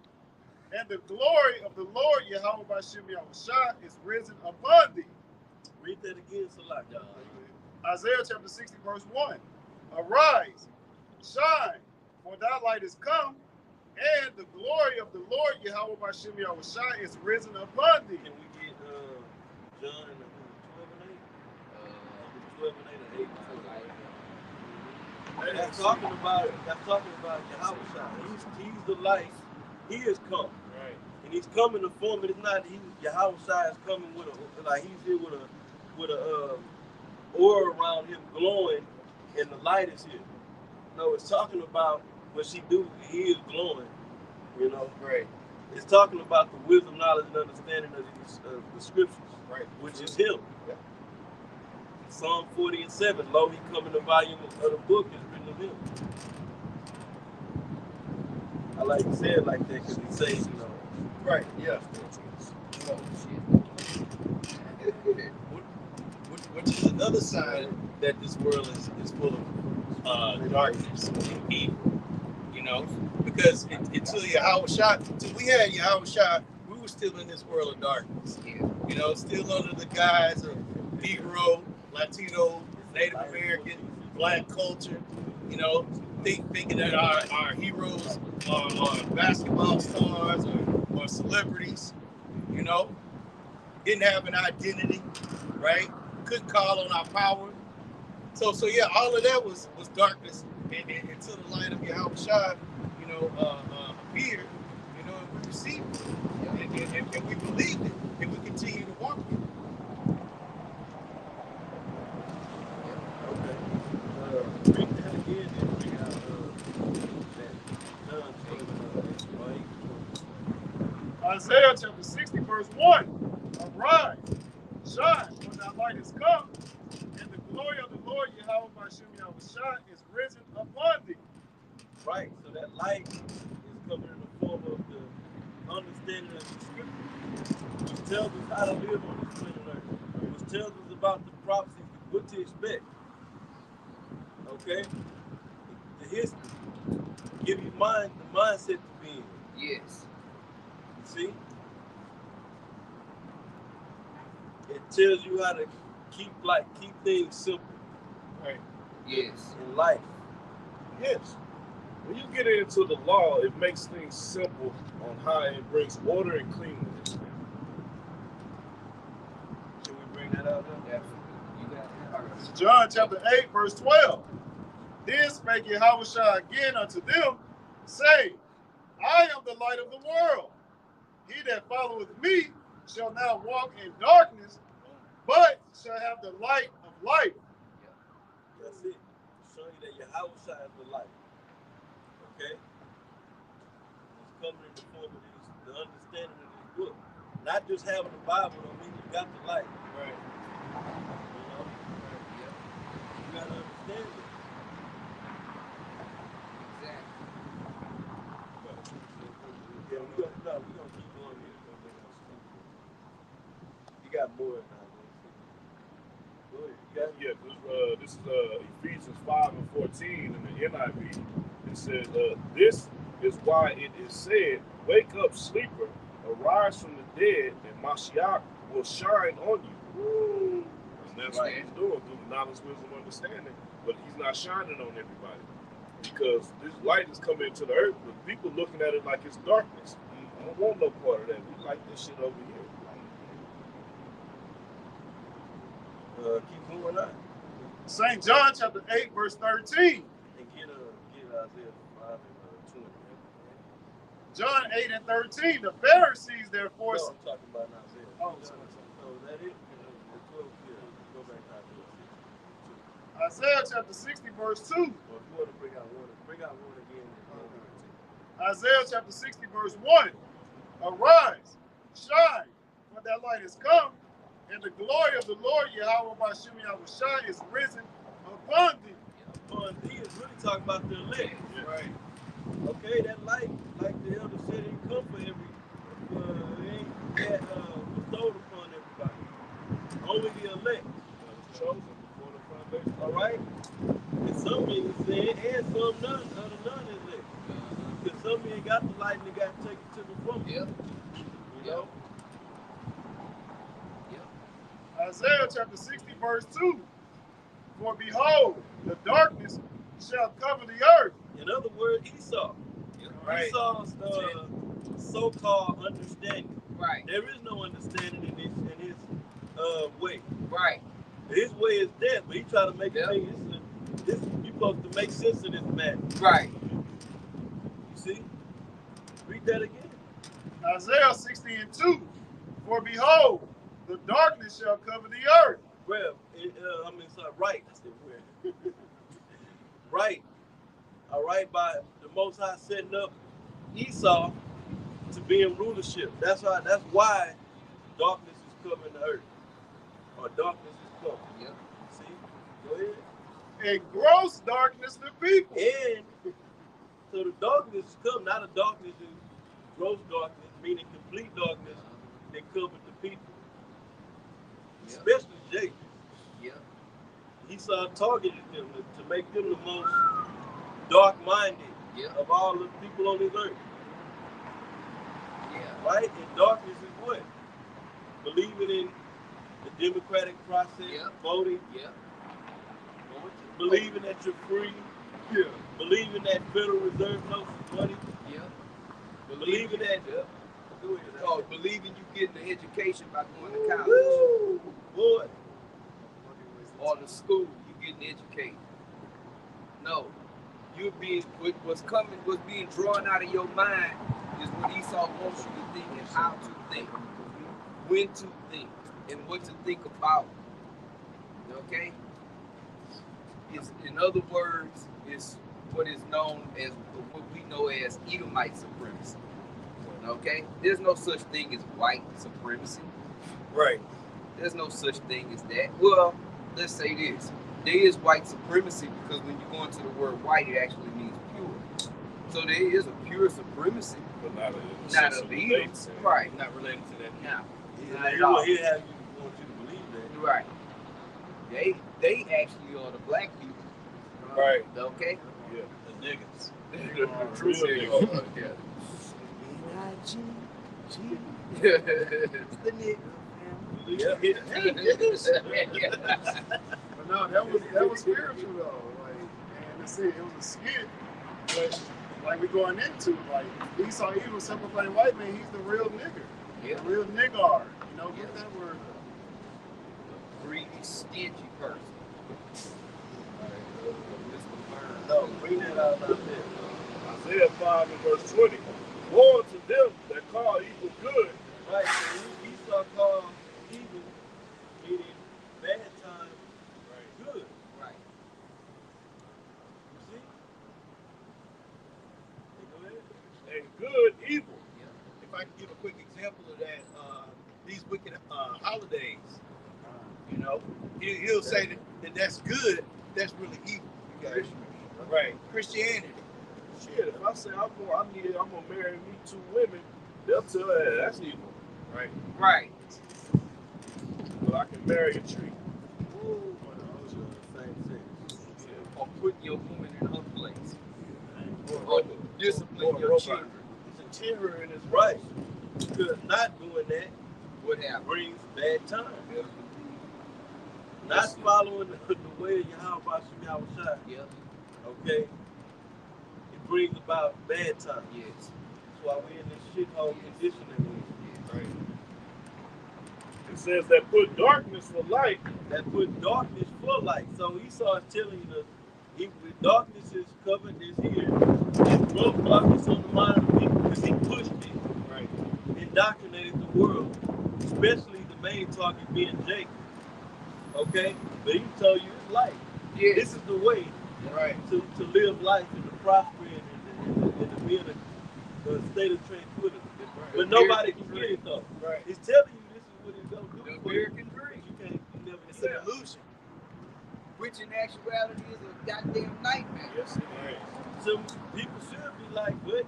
[SPEAKER 4] and the glory of the Lord Yahweh by Shem Yahushua is risen upon thee.
[SPEAKER 1] Read that again, Salah.
[SPEAKER 4] Isaiah chapter 60, verse 1. Arise, shine, for thy light is come, and the glory of the Lord Yahweh by Shem Yahushua is risen upon thee.
[SPEAKER 1] Can we get John and 12 and 8? 12 and 8 or 8 and 8. That's talking about Yahweh. He's the light. He is come.
[SPEAKER 3] Right.
[SPEAKER 1] And he's coming to form it. It's not Yahweh is coming with he's here with a aura around him glowing, and the light is here. No, it's talking about what she do. He is glowing. You know.
[SPEAKER 5] Right.
[SPEAKER 1] It's talking about the wisdom, knowledge, and understanding of the scriptures.
[SPEAKER 5] Right.
[SPEAKER 1] Which is him.
[SPEAKER 5] Yeah.
[SPEAKER 1] Psalm 40 and 7. Lo, he come in the volume of the book is written of him. I like to say it like that because he says, you know.
[SPEAKER 5] Right. Yeah.
[SPEAKER 2] Oh, shit.
[SPEAKER 5] Which is another sign that this world is full of darkness and evil. You know, because until we had Yahweh, we were still in this world of darkness.
[SPEAKER 2] Yeah.
[SPEAKER 5] You know, still under the guise of Negro, Latino, Native American, Black culture. You know, thinking that our heroes are basketball stars or celebrities. You know, didn't have an identity, right? Couldn't call on our power. So yeah, all of that was darkness until the light of Yahweh, you know, appeared, you know, and we received it, and we believed it, and we continue to walk with it.
[SPEAKER 1] Okay. Read that again and bring out that John 12.
[SPEAKER 4] Isaiah chapter 60, verse 1. Arise, shine, for thy light is come, and the glory of the Lord Yahweh by Shem Yahushua is risen upon thee.
[SPEAKER 1] Right, so that light is coming in the form of the understanding of the scripture, which tells us how to live on this planet Earth, which tells us about the prophecies, what to expect. Okay? The history. give you the mindset to be in.
[SPEAKER 2] Yes.
[SPEAKER 1] See? It tells you how to keep things simple.
[SPEAKER 3] Right.
[SPEAKER 2] Yes.
[SPEAKER 1] In life.
[SPEAKER 3] Yes. When you get into the law, it makes things simple on how it brings order and cleanliness.
[SPEAKER 1] Should we bring that out now?
[SPEAKER 2] You got it.
[SPEAKER 4] John chapter 8, verse 12. Then spake Yahushua again unto them, saying, I am the light of the world. He that followeth me shall not walk in darkness, but shall have the light of life.
[SPEAKER 1] That's it. Showing you that Yahushua is the light. Okay? It's coming in the form of the understanding of this book. Not just having the Bible don't mean you got the light.
[SPEAKER 3] Right.
[SPEAKER 1] You know? You gotta understand it.
[SPEAKER 2] Exactly.
[SPEAKER 1] Yeah, we're gonna keep going here. You got more now. Go ahead. You got
[SPEAKER 3] Yeah, this is Ephesians 5 and 14 in the NIV. It says, this is why it is said, wake up, sleeper, arise from the dead, and Mashiach will shine on you. Woo. And that's what he's doing through the knowledge, wisdom, understanding. But he's not shining on everybody. Because this light is coming into the earth, but people looking at it like it's darkness. I don't want no part of that. We like this shit over here.
[SPEAKER 1] keep going on.
[SPEAKER 4] St. John chapter 8, verse 13.
[SPEAKER 1] And get Isaiah 5 and 20.
[SPEAKER 4] John 8 and 13. The Pharisees therefore.
[SPEAKER 1] No, I'm talking about Isaiah.
[SPEAKER 4] Oh,
[SPEAKER 1] so that is the 12 here. Go back to
[SPEAKER 4] Isaiah chapter 60, verse 2.
[SPEAKER 1] Well, if you want to bring out one again.
[SPEAKER 4] Isaiah chapter 60, verse 1. Arise, shine, for that light is come, and the glory of the Lord Yahweh Bashem Yahushua is risen upon thee.
[SPEAKER 1] Upon thee is really talking about the elect.
[SPEAKER 3] Right.
[SPEAKER 1] Okay, that light, like the elder said, it come for every, it ain't that bestowed upon everybody. Only the elect.
[SPEAKER 3] Chosen before the foundation.
[SPEAKER 1] All right? And some men said, and some none is elect. Because some men got the light and they got to take it to the front.
[SPEAKER 2] Yep.
[SPEAKER 1] You know?
[SPEAKER 4] Isaiah chapter 60, verse 2. For behold, the darkness shall cover the earth.
[SPEAKER 1] In other words, Esau.
[SPEAKER 2] Right.
[SPEAKER 1] Esau's so-called understanding.
[SPEAKER 2] Right.
[SPEAKER 1] There is no understanding in his way.
[SPEAKER 2] Right.
[SPEAKER 1] His way is death, but he try to make it you supposed to make sense of this man.
[SPEAKER 2] Right.
[SPEAKER 1] You see? Read that again.
[SPEAKER 4] Isaiah 60 and 2. For behold, the darkness shall cover the earth.
[SPEAKER 1] Well, right. I said where? Right. All right, by the Most High setting up Esau to be in rulership. That's why darkness is covering the earth. Or darkness is covering.
[SPEAKER 2] Yep.
[SPEAKER 1] See? Go ahead.
[SPEAKER 4] And gross darkness the people.
[SPEAKER 1] And so the darkness is come, not a darkness is gross darkness, meaning complete darkness that covered the people.
[SPEAKER 2] Yep.
[SPEAKER 1] Especially Jacob.
[SPEAKER 2] Yep.
[SPEAKER 1] Esau targeted them to make them the most dark-minded of all the people on this earth.
[SPEAKER 2] Yeah.
[SPEAKER 1] Right? And darkness is what? Believing in the democratic process, voting.
[SPEAKER 2] Yeah.
[SPEAKER 1] Believing that you're free.
[SPEAKER 4] Yeah.
[SPEAKER 1] Believing that Federal Reserve notes is money.
[SPEAKER 2] Yeah.
[SPEAKER 1] Believing that.
[SPEAKER 2] Believing you getting an education by going to college.
[SPEAKER 1] Woo! Boy.
[SPEAKER 2] Or the school, you getting educated. No. What's being drawn out of your mind is what Esau wants you to think and how to think, when to think, and what to think about. Okay? In other words, it's what is known as what we know as Edomite supremacy. Okay? There's no such thing as white supremacy.
[SPEAKER 5] Right.
[SPEAKER 2] There's no such thing as that. Well, let's say this. There is white supremacy because when you go into the word white, it actually means pure. So there is a pure supremacy.
[SPEAKER 3] But
[SPEAKER 2] not a
[SPEAKER 3] leader.
[SPEAKER 2] Right.
[SPEAKER 5] Not related to that.
[SPEAKER 2] Now,
[SPEAKER 1] He want you to believe that.
[SPEAKER 2] right. They actually are the black people.
[SPEAKER 5] Right.
[SPEAKER 2] Okay?
[SPEAKER 3] Yeah.
[SPEAKER 1] The niggas.
[SPEAKER 3] True niggas.
[SPEAKER 2] Yeah.
[SPEAKER 5] It's the nigga.
[SPEAKER 1] Yeah.
[SPEAKER 4] But no, that was spiritual though. Like, and that's it. It was a skit, but like we going into like Esau evil simplifying white man. He's the real nigger.
[SPEAKER 2] Yeah.
[SPEAKER 4] The real niggar. You know, get that word.
[SPEAKER 2] Greedy, stingy person.
[SPEAKER 1] No, bring that out there.
[SPEAKER 3] Isaiah 5 and verse 20. Woe to them that call evil good.
[SPEAKER 1] Right, so Esau called evil, meaning bad time, good.
[SPEAKER 2] Right.
[SPEAKER 1] You see? Hey, go ahead.
[SPEAKER 3] And good evil.
[SPEAKER 5] If I can give a quick example of that, these wicked holidays, you know, he'll say that that's good, that's really evil. Okay? Right. Christianity.
[SPEAKER 3] Shit, if I say I'm gonna marry me 2 women, they'll tell her that's evil.
[SPEAKER 5] Right.
[SPEAKER 2] Right.
[SPEAKER 3] But I can marry a tree.
[SPEAKER 1] Same thing.
[SPEAKER 2] Or put your woman in her place. Or discipline your children.
[SPEAKER 1] It's a terror in his right. Because not doing that
[SPEAKER 2] What happened?
[SPEAKER 1] brings bad time. Not following the way of Yahweh Shai,
[SPEAKER 2] Yeah.
[SPEAKER 1] okay, it brings about bad time.
[SPEAKER 2] Yes.
[SPEAKER 1] That's why we're in this shithole condition that we're in.
[SPEAKER 2] Right.
[SPEAKER 3] It says that put darkness for light.
[SPEAKER 1] That put darkness for light. So Esau is telling you that darkness is covered this here. It's roadblocks on the mind of people because he pushed it.
[SPEAKER 5] Right.
[SPEAKER 1] Indoctrinated the world, especially the main target being Jake. Okay? But he told you it's life.
[SPEAKER 2] Yes.
[SPEAKER 1] This is the way
[SPEAKER 5] Right.
[SPEAKER 1] to live life and to prosper and to be in a state of tranquility. But nobody can get it though.
[SPEAKER 5] Right.
[SPEAKER 1] He's telling you this is what it's going to do.
[SPEAKER 2] The
[SPEAKER 1] for you.
[SPEAKER 2] American dream.
[SPEAKER 1] You never
[SPEAKER 5] It's
[SPEAKER 1] get
[SPEAKER 5] an
[SPEAKER 1] it.
[SPEAKER 5] illusion.
[SPEAKER 2] Which in actuality is a goddamn nightmare.
[SPEAKER 3] Yes, it is.
[SPEAKER 1] So people should be like, but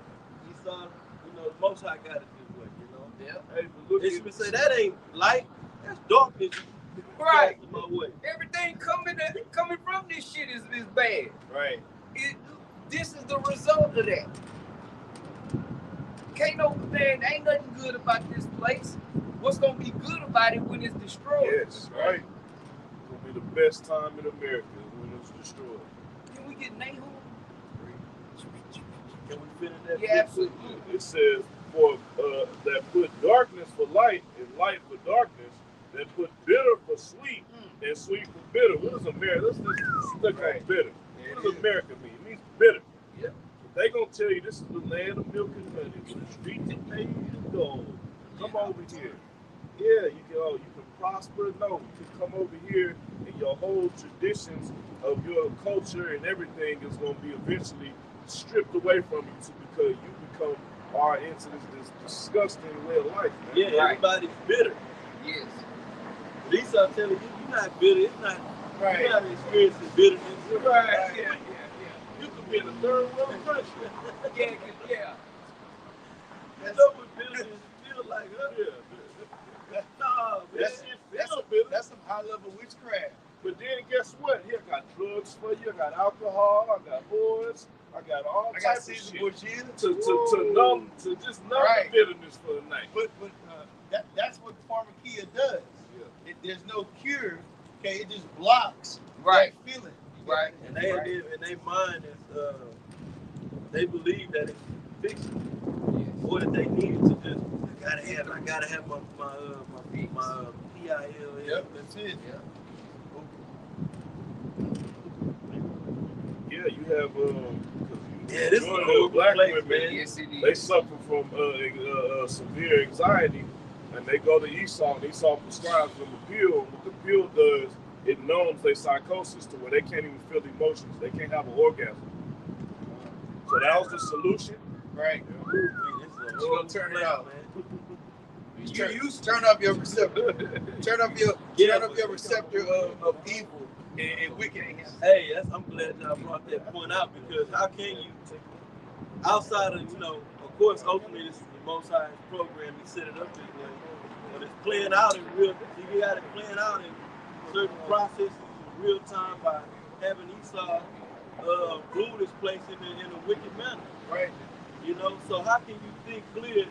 [SPEAKER 1] Esau, the Most High got it this way,
[SPEAKER 2] Yeah.
[SPEAKER 3] Hey, but look
[SPEAKER 1] They
[SPEAKER 3] at
[SPEAKER 1] should say that ain't light, that's darkness.
[SPEAKER 2] Right.
[SPEAKER 1] Passing my way.
[SPEAKER 2] Everything coming from this shit is bad.
[SPEAKER 5] Right.
[SPEAKER 2] This is the result of that. Ain't nothing good about this place. What's gonna be good about it when it's destroyed?
[SPEAKER 3] yes, right. It's gonna be the best time in America when it's destroyed.
[SPEAKER 2] Can we get Nahum?
[SPEAKER 1] Can we finish that?
[SPEAKER 2] Yeah, absolutely.
[SPEAKER 3] It says for that put darkness for light and light for darkness, that put bitter for sweet and sweet for bitter. What does America? Let's just stick on bitter. What does America mean? It means bitter.
[SPEAKER 2] Yeah.
[SPEAKER 3] They gonna tell you this is the land of milk and honey, where the streets are paved with gold. Come over here. Yeah, you can prosper. No, you can come over here, and your whole traditions of your culture and everything is gonna be eventually stripped away from you because you become into this disgusting way of life, man.
[SPEAKER 1] Yeah,
[SPEAKER 2] Right.
[SPEAKER 1] everybody's bitter.
[SPEAKER 2] Yes.
[SPEAKER 1] But Esau telling you, you're not bitter. It's not.
[SPEAKER 5] Right.
[SPEAKER 1] You're not experiencing bitterness.
[SPEAKER 2] Right. Yeah.
[SPEAKER 1] You could be in a third world country.
[SPEAKER 2] Yeah.
[SPEAKER 1] You know what bitterness feel like, huh?
[SPEAKER 3] Yeah.
[SPEAKER 1] Nah, man.
[SPEAKER 5] That's
[SPEAKER 1] bitter.
[SPEAKER 5] That's some high level witchcraft.
[SPEAKER 3] But then guess what? Here I got drugs for you. I got alcohol. I got whores. I got all
[SPEAKER 5] I got
[SPEAKER 3] types of
[SPEAKER 5] Caesar
[SPEAKER 3] shit
[SPEAKER 5] Borgia
[SPEAKER 3] to just numb
[SPEAKER 5] Right.
[SPEAKER 3] the bitterness for the night.
[SPEAKER 5] But that's what pharmakia does. There's no cure. Okay, it just blocks
[SPEAKER 2] Right.
[SPEAKER 5] that feeling.
[SPEAKER 2] Right.
[SPEAKER 1] And their mind is, they believe that it's fixed, or that they need to just, I gotta have my PIL.
[SPEAKER 5] Yep, that's it.
[SPEAKER 2] Yeah.
[SPEAKER 3] Yeah, you have
[SPEAKER 1] Yeah, this is a
[SPEAKER 3] majority of
[SPEAKER 1] horrible
[SPEAKER 3] black
[SPEAKER 1] place,
[SPEAKER 3] women,
[SPEAKER 1] man.
[SPEAKER 2] Yes, it
[SPEAKER 3] they
[SPEAKER 2] is.
[SPEAKER 3] suffer from severe anxiety, and they go to Esau, and Esau prescribes them a pill. What the pill does, it numbs their psychosis to where they can't even feel emotions. They can't have an orgasm. So that was the solution.
[SPEAKER 5] Right.
[SPEAKER 1] You're
[SPEAKER 5] gonna turn it off,
[SPEAKER 1] man.
[SPEAKER 5] You turn off your receptor. Turn off your receptor of evil and wickedness.
[SPEAKER 1] Hey, I'm glad y'all brought that point out, because how can you, outside of, of course, ultimately this is the Most High's program, he set it up this way, but it's playing out in you got it playing out in certain processes in real time by having Esau food is placed in a wicked manner.
[SPEAKER 2] Right.
[SPEAKER 1] You know, so how can you think clear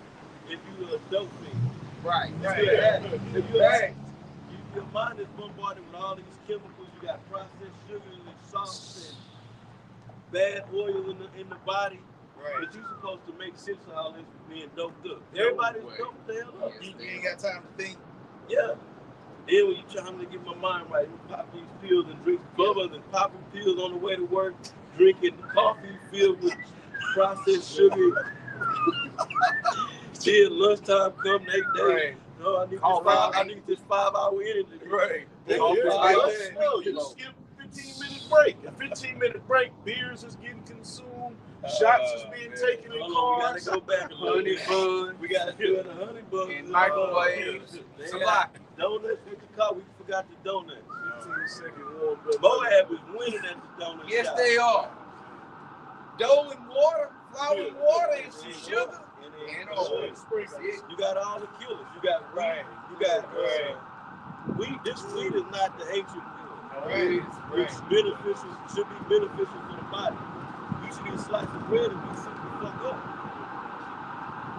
[SPEAKER 1] if you a dope fiend?
[SPEAKER 2] Right.
[SPEAKER 1] If you're
[SPEAKER 2] Right.
[SPEAKER 1] your mind is bombarded with all these chemicals. You got processed sugars and salts and bad oil in the body.
[SPEAKER 5] Right.
[SPEAKER 1] But you're supposed to make sense of all this being doped up. Everybody's doped the hell up.
[SPEAKER 2] Yes,
[SPEAKER 5] You ain't got time to think.
[SPEAKER 1] Yeah. Then when you trying to get my mind right, you pop these pills and drink bubbles and popping pills on the way to work, drinking coffee filled with processed sugar. Till lunchtime come next day.
[SPEAKER 2] Right.
[SPEAKER 1] No, I need this 5 hour energy.
[SPEAKER 2] Right.
[SPEAKER 3] Yeah,
[SPEAKER 2] Off the
[SPEAKER 3] yeah,
[SPEAKER 2] light.
[SPEAKER 3] no, you skip 15-minute break. A 15-minute break, beers is getting consumed, shots is being taken in
[SPEAKER 1] Hold on, we
[SPEAKER 3] cars.
[SPEAKER 1] gotta go back a little
[SPEAKER 2] Honey
[SPEAKER 1] bit.
[SPEAKER 2] bun.
[SPEAKER 1] We gotta do it a honey bun.
[SPEAKER 2] And microwaves. It's a lot.
[SPEAKER 1] Donuts in the car. We forgot the donuts.
[SPEAKER 3] 15-second warm up.
[SPEAKER 1] Moab is winning at the donut
[SPEAKER 2] Yes,
[SPEAKER 1] shop.
[SPEAKER 2] they are. Dough and water, flour and water, and some
[SPEAKER 1] And
[SPEAKER 2] sugar.
[SPEAKER 1] and
[SPEAKER 2] oil.
[SPEAKER 1] You got all the killers. You got weed. You got weed. This weed is not the ancient weed.
[SPEAKER 2] Right.
[SPEAKER 1] It's beneficial. Should be beneficial for the body. You should eat a slice of bread and be sick the fuck up.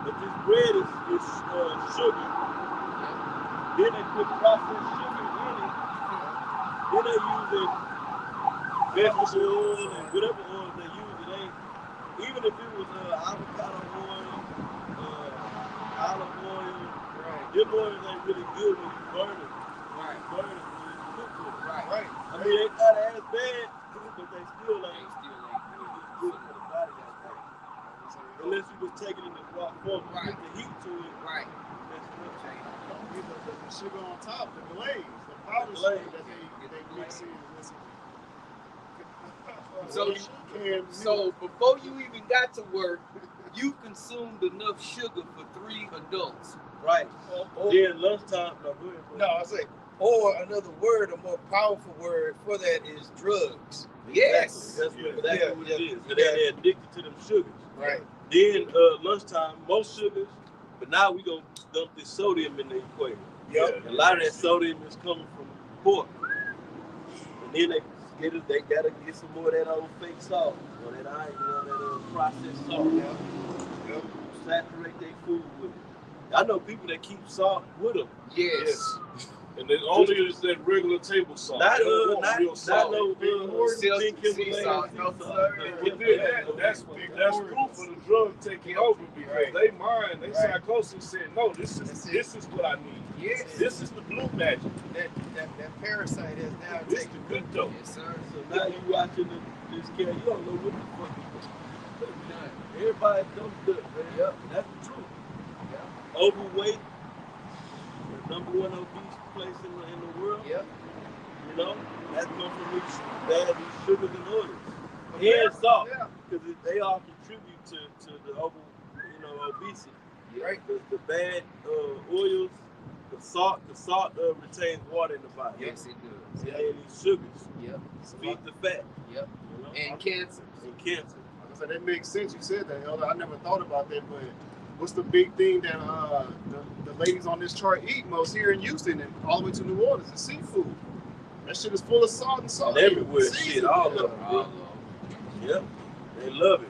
[SPEAKER 1] But this bread is sugar. Then they put processed sugar in it. Then they using vegetable oil and whatever oil they use. It ain't even if it was avocado oil, olive oil. Them oils ain't really good when you burn it.
[SPEAKER 2] Right.
[SPEAKER 1] Burn it when you cook with it.
[SPEAKER 2] Right.
[SPEAKER 1] I mean, they not as bad, but they still ain't good for the body like that. Unless you just take it in the raw form,
[SPEAKER 2] Right.
[SPEAKER 1] put the heat to it.
[SPEAKER 2] Right.
[SPEAKER 1] That's what I'm saying.
[SPEAKER 4] Get the sugar on top, the glaze, the powder
[SPEAKER 1] The
[SPEAKER 4] sugar
[SPEAKER 1] glaze.
[SPEAKER 4] that they mix in with
[SPEAKER 2] So before you even got to work, you consumed enough sugar for 3 adults.
[SPEAKER 1] Right. Then lunchtime, no, go ahead, bro.
[SPEAKER 5] No, I say, or another word, a more powerful word for that is drugs.
[SPEAKER 2] Yes.
[SPEAKER 1] That's what what it is.
[SPEAKER 5] Yeah.
[SPEAKER 1] They're addicted to them sugars.
[SPEAKER 5] Right.
[SPEAKER 1] Then lunchtime, most sugars, but now we gonna dump this sodium in the equation.
[SPEAKER 5] Yep.
[SPEAKER 1] A lot of that sodium is coming from pork. And then they gotta get some more of that old fake salt, or that that processed salt.
[SPEAKER 5] Yep.
[SPEAKER 1] Saturate their food with it. I know people that keep salt with them.
[SPEAKER 2] Yes.
[SPEAKER 3] And then only is that regular table salt.
[SPEAKER 1] Not
[SPEAKER 3] They don't want
[SPEAKER 1] not
[SPEAKER 3] real salt.
[SPEAKER 1] no
[SPEAKER 2] Sea
[SPEAKER 1] Himalayan
[SPEAKER 2] salt,
[SPEAKER 1] sea
[SPEAKER 2] no
[SPEAKER 1] salt.
[SPEAKER 2] sir.
[SPEAKER 3] But then that's proof of the drug taking over because they mind, they psychosis said, no, this is what I need.
[SPEAKER 2] Yes.
[SPEAKER 3] This is the blue magic.
[SPEAKER 5] That parasite has now
[SPEAKER 3] This
[SPEAKER 5] taken
[SPEAKER 3] the good dope.
[SPEAKER 2] Yes, sir.
[SPEAKER 1] So now you watching this kid, you don't know what the fuck you doing. Everybody don't do it, man.
[SPEAKER 2] Yep.
[SPEAKER 1] That's the truth.
[SPEAKER 2] Yep.
[SPEAKER 1] Overweight, the number one obese place in the world.
[SPEAKER 2] Yep.
[SPEAKER 1] You know, that comes from these sugars and oils. And salt. Because they all contribute to the obesity.
[SPEAKER 2] Right.
[SPEAKER 1] The bad oils, the salt retains water in the body.
[SPEAKER 2] Yes, it does.
[SPEAKER 1] And these sugars
[SPEAKER 2] Yep.
[SPEAKER 1] feed the fat.
[SPEAKER 2] Yep.
[SPEAKER 1] You know?
[SPEAKER 2] And cancer.
[SPEAKER 1] And cancer.
[SPEAKER 4] Like I said, that makes sense. You said that, Elder. I never thought about that, but what's the big thing that the ladies on this chart eat most here in Houston and all the way to New Orleans? Is seafood. That shit is full of salt and salt.
[SPEAKER 1] And everywhere, shit, all of them.
[SPEAKER 2] All of them.
[SPEAKER 1] Yep, they love it.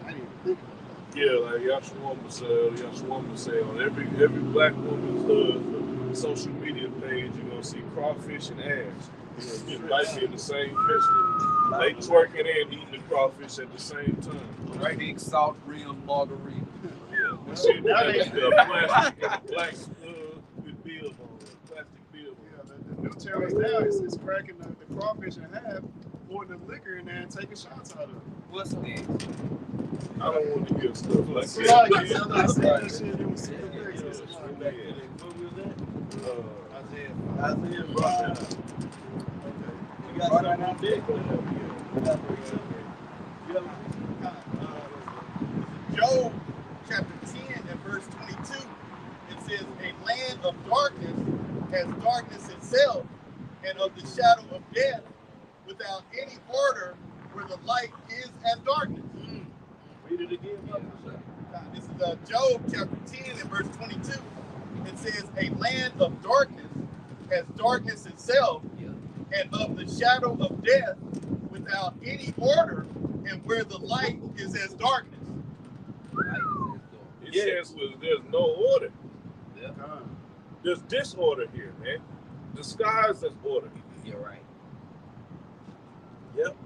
[SPEAKER 4] I didn't even think about
[SPEAKER 3] Yeah, like Yashwamba say, on every black woman's social media page, you're gonna see crawfish and ass. It might be in the same picture. They twerking and eating the crawfish at the same time.
[SPEAKER 2] Right. Big salt rim margarita.
[SPEAKER 3] Yeah, we see
[SPEAKER 4] Now
[SPEAKER 3] that
[SPEAKER 4] they-
[SPEAKER 3] plastic black with bib on it, plastic bib.
[SPEAKER 4] Yeah, the new terrorist now is cracking the crawfish in half, pouring the liquor in there and taking shots out of it.
[SPEAKER 2] What's this?
[SPEAKER 3] I don't want to hear stuff like
[SPEAKER 4] See, I
[SPEAKER 3] that.
[SPEAKER 4] seen that shit, it was super
[SPEAKER 1] Yeah,
[SPEAKER 4] crazy.
[SPEAKER 1] what was that?
[SPEAKER 4] Isaiah.
[SPEAKER 1] Isaiah brought that up. You got something on deck? You got
[SPEAKER 5] Job chapter 10 and verse 22, it says, a land of darkness has darkness itself, and of the shadow of death, without any order, where the light is as darkness.
[SPEAKER 1] Read it again.
[SPEAKER 5] This is Job chapter 10 and verse 22. It says, a land of darkness has darkness itself, and of the shadow of death, without any order, and where the light is as darkness.
[SPEAKER 3] It says there's no order.
[SPEAKER 2] Yeah.
[SPEAKER 3] There's disorder here, man. Disguised as order.
[SPEAKER 2] You're right.
[SPEAKER 1] Yep.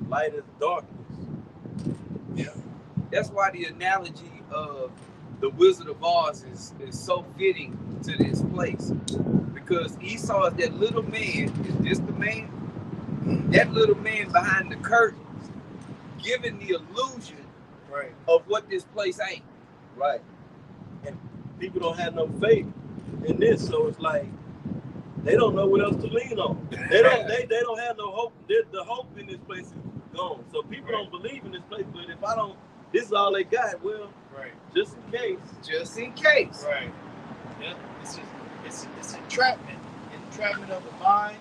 [SPEAKER 1] Light is darkness.
[SPEAKER 2] Yeah. That's why the analogy of the Wizard of Oz is so fitting to this place. Because Esau is that little man. Is this the man? That little man behind the curtains, giving the illusion of what this place ain't.
[SPEAKER 1] Right. And people don't have no faith in this, so it's like they don't know what else to lean on. They don't have no hope. The hope in this place is gone. So people don't believe in this place. But if I don't, this is all they got. Well, just in case.
[SPEAKER 2] Just in case.
[SPEAKER 5] Right. Yeah. It's entrapment. Entrapment of the mind,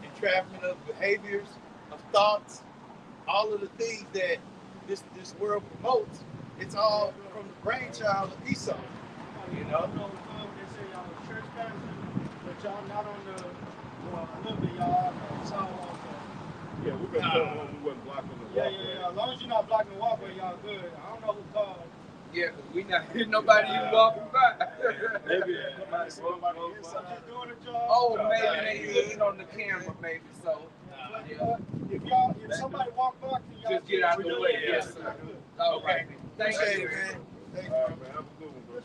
[SPEAKER 5] entrapment of behaviors, of thoughts, all of the things that this world promotes. It's all from the brainchild of Esau.
[SPEAKER 4] You know? I know they say y'all a church pastor, but y'all not on the, well, a little bit y'all on the sidewalk.
[SPEAKER 3] Yeah, we're going to tell them we wasn't blocking the walkway.
[SPEAKER 4] Yeah. As long as you're not blocking the walkway, y'all good. I don't know who called.
[SPEAKER 2] Yeah, because we not hearing nobody even walking by.
[SPEAKER 1] Maybe
[SPEAKER 4] somebody inside just doing a job.
[SPEAKER 2] Oh, maybe they looking on the camera, maybe so. Yeah.
[SPEAKER 4] If somebody walk by, y'all
[SPEAKER 2] just get out the way. Yes, sir. All right. Thank you, man.
[SPEAKER 5] Thank you.
[SPEAKER 3] All right, man. Have a good one, bro.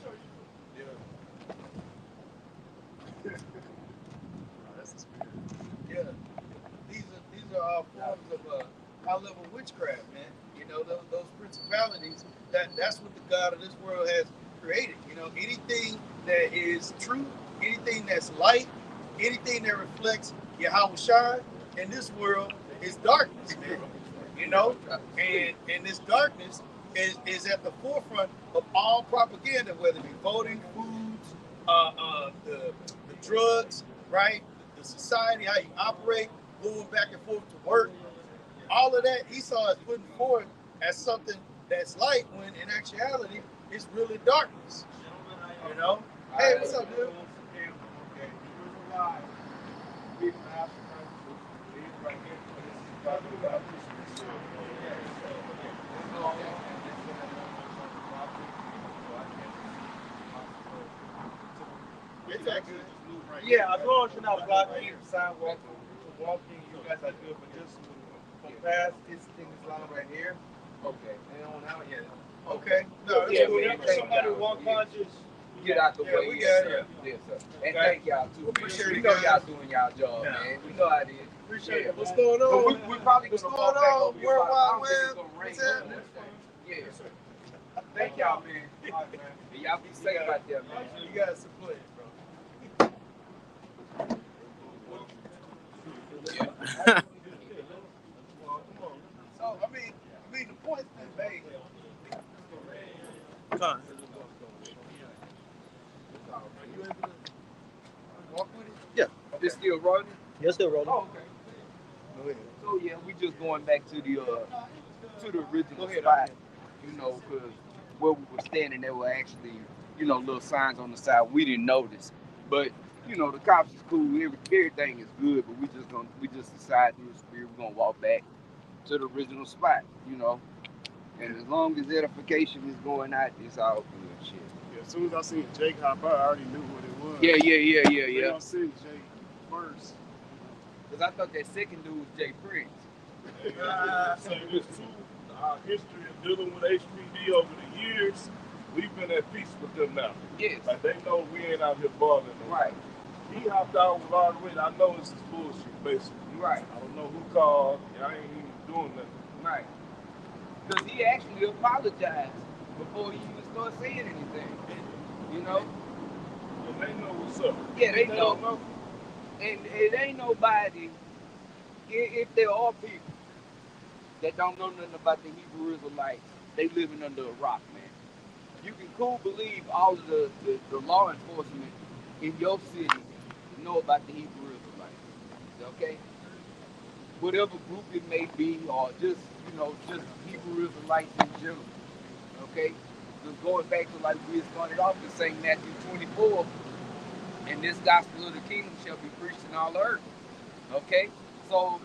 [SPEAKER 3] Yeah.
[SPEAKER 5] That's the spirit. Yeah. These are all forms of high-level witchcraft, man. You know, those principalities, that's what the God of this world has created. You know, anything that is true, anything that's light, anything that reflects Yahweh Shai in this world is darkness, man. You know? And this darkness is at the forefront of all propaganda, whether it be voting, foods, the drugs, right? The society, how you operate, going back and forth to work. All of that Esau is putting forth as something that's light, when in actuality it's really darkness. You know? Hey, what's up, dude?
[SPEAKER 4] Yeah, as long as you're not blocking the sidewalk to walking, you guys are good. But just from past this thing is lying right here.
[SPEAKER 2] Okay.
[SPEAKER 4] They don't out yet.
[SPEAKER 5] Okay. No,
[SPEAKER 2] Yeah,
[SPEAKER 5] cool.
[SPEAKER 2] man.
[SPEAKER 4] Somebody walk by, just
[SPEAKER 2] get out the way.
[SPEAKER 5] We
[SPEAKER 2] Yes,
[SPEAKER 5] got
[SPEAKER 2] sir.
[SPEAKER 5] it.
[SPEAKER 2] Yes, sir. And thank y'all too.
[SPEAKER 5] Appreciate
[SPEAKER 2] We
[SPEAKER 5] it,
[SPEAKER 2] know
[SPEAKER 5] guys.
[SPEAKER 2] y'all doing y'all job, man. We know how it is.
[SPEAKER 4] appreciate it.
[SPEAKER 5] What's going
[SPEAKER 2] But
[SPEAKER 5] on?
[SPEAKER 2] we probably
[SPEAKER 5] What's
[SPEAKER 2] gonna
[SPEAKER 5] going
[SPEAKER 2] walk back
[SPEAKER 5] on?
[SPEAKER 2] over here.
[SPEAKER 5] World
[SPEAKER 2] But I don't
[SPEAKER 5] Wide
[SPEAKER 2] think it's
[SPEAKER 5] Web?
[SPEAKER 2] gonna rain
[SPEAKER 5] What's
[SPEAKER 2] on
[SPEAKER 5] happening?
[SPEAKER 2] Wednesday. Yeah. Thank y'all, man. And y'all be safe out there, man.
[SPEAKER 5] You got some play, bro. So I mean, the point's been made. You able to walk with it?
[SPEAKER 1] Yeah.
[SPEAKER 2] It's still rolling?
[SPEAKER 1] Yes, still rolling.
[SPEAKER 2] Oh, okay.
[SPEAKER 5] Go ahead.
[SPEAKER 2] So yeah, we just going back to the original spot, you know, because where we were standing, there were actually, you know, little signs on the side we didn't notice. But you know, the cops is cool, everything is good, but we just decided through the spirit we're gonna walk back to the original spot, you know. And as long as edification is going out, it's all good shit.
[SPEAKER 4] Yeah, as soon as I seen Jake hop out, I already knew what it was.
[SPEAKER 2] Yeah.
[SPEAKER 4] They gonna send Jake first.
[SPEAKER 2] Because I thought that second dude was Jay Prince.
[SPEAKER 3] So this too, our history of dealing with HPD over the years, we've been at peace with them now.
[SPEAKER 2] Yes.
[SPEAKER 3] Like they know we ain't out here balling.
[SPEAKER 2] Right.
[SPEAKER 3] He hopped out with all the way. I know this is bullshit, basically.
[SPEAKER 2] Right.
[SPEAKER 3] I don't know who called. I ain't even doing nothing.
[SPEAKER 2] Right. Because he actually apologized before he even started saying anything. You know?
[SPEAKER 3] And they know what's up.
[SPEAKER 2] Yeah, they
[SPEAKER 3] don't
[SPEAKER 2] know. And it ain't nobody, if there are people that don't know nothing about the Hebrew Israelites, they living under a rock, man. You can cool believe all of the law enforcement in your city know about the Hebrew Israelites, okay? Whatever group it may be, or just, you know, just Hebrew Israelites in general, okay? Just going back to like we started off with saying Matthew 24, and this gospel of the kingdom shall be preached in all earth, okay? So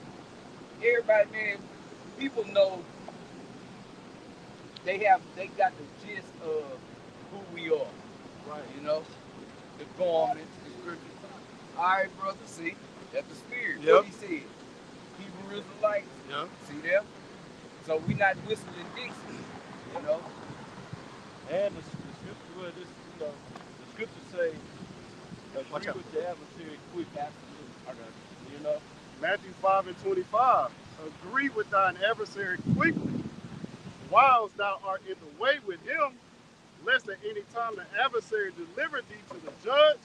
[SPEAKER 2] everybody, man, people know they got the gist of who we are.
[SPEAKER 3] Right.
[SPEAKER 2] You know, the garments, the scriptures. All right, brother. See, that's the spirit.
[SPEAKER 3] Yep.
[SPEAKER 2] What he said. Hebrew Israelites.
[SPEAKER 3] Yeah.
[SPEAKER 2] See them? So we not whistling Dixie. You know.
[SPEAKER 1] And the scripture, well, this, the scriptures say,
[SPEAKER 3] Watch
[SPEAKER 1] agree
[SPEAKER 3] out.
[SPEAKER 1] with the adversary quick.
[SPEAKER 2] Absolutely.
[SPEAKER 3] I got you.
[SPEAKER 1] You know,
[SPEAKER 4] Matthew 5:25. Agree with thine adversary quickly, whilst thou art in the way with him, lest at any time the adversary deliver thee to the judge,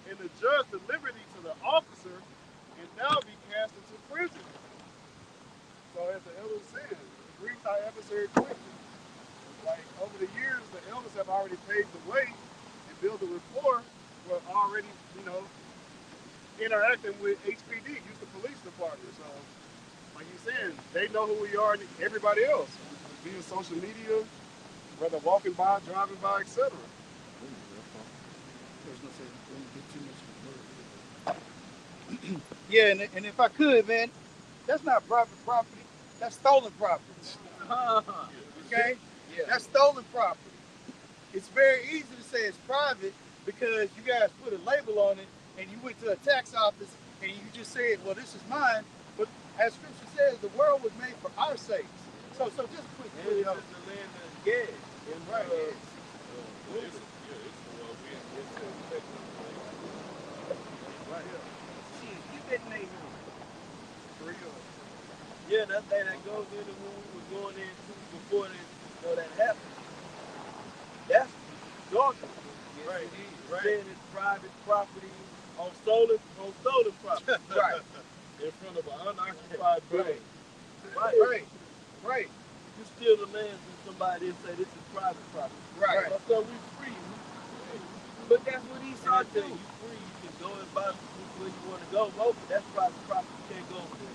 [SPEAKER 4] and the judge deliver thee to the officer, and thou be cast into prison. So as the elders said, agree with thy adversary quickly. Like over the years, the elders have already paved the way and built a rapport for already, interacting with HPD, Houston Police Department. So, like you saying, they know who we are and everybody else via social media, whether walking by, driving by, etc.
[SPEAKER 5] Yeah, and if I could, man, that's not private property. That's stolen property. Okay?
[SPEAKER 2] Yeah.
[SPEAKER 5] That's stolen property. It's very easy to say it's private because you guys put a label on it and you went to a tax office and you just said, well, this is mine. But as scripture says, the world was made for our sakes. So just quick,
[SPEAKER 1] and it's just the land of Gad. And
[SPEAKER 5] right.
[SPEAKER 3] It's a section
[SPEAKER 1] right here.
[SPEAKER 2] Shit, get that name on.
[SPEAKER 1] Yeah, that thing that goes into when we was going into before that happened. That's Georgia.
[SPEAKER 2] Yes,
[SPEAKER 1] Right.
[SPEAKER 2] it is.
[SPEAKER 1] Right. Saying it's private property on stolen property.
[SPEAKER 2] Right.
[SPEAKER 3] in front of an unoccupied building.
[SPEAKER 5] Right.
[SPEAKER 1] You steal the land from somebody and say this is private property.
[SPEAKER 2] Right.
[SPEAKER 1] So we free.
[SPEAKER 2] But that's what Esau
[SPEAKER 1] And they say
[SPEAKER 2] do.
[SPEAKER 1] you free. You can go and buy where you want to go. Well, that's private property. You can't go over there.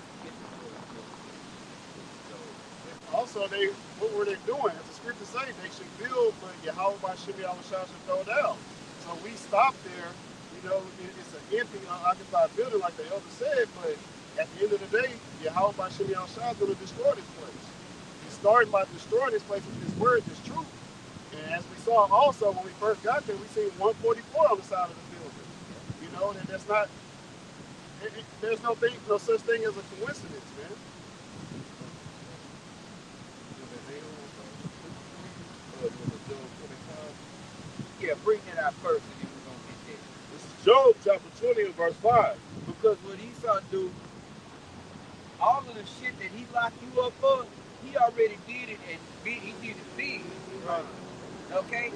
[SPEAKER 4] Also, what were they doing? As the scriptures say, they should build, but Yahweh by Shimei should throw down. So we stopped there. It's an empty, unoccupied building, like the elder said, but at the end of the day, Yahweh by Shimei is going to destroy this place. He started by destroying this place with his word, this truth. And as we saw also when we first got there, we seen 144 on the side of the building. And that's not, there's no such thing as a coincidence, man.
[SPEAKER 2] Yeah, bring that out first and then we're gonna get
[SPEAKER 3] This is Job chapter 20 and verse 5.
[SPEAKER 2] that. Because what Esau do, all of the shit that he locked you up for, he already did it and he did it big.
[SPEAKER 3] Right.
[SPEAKER 2] Okay?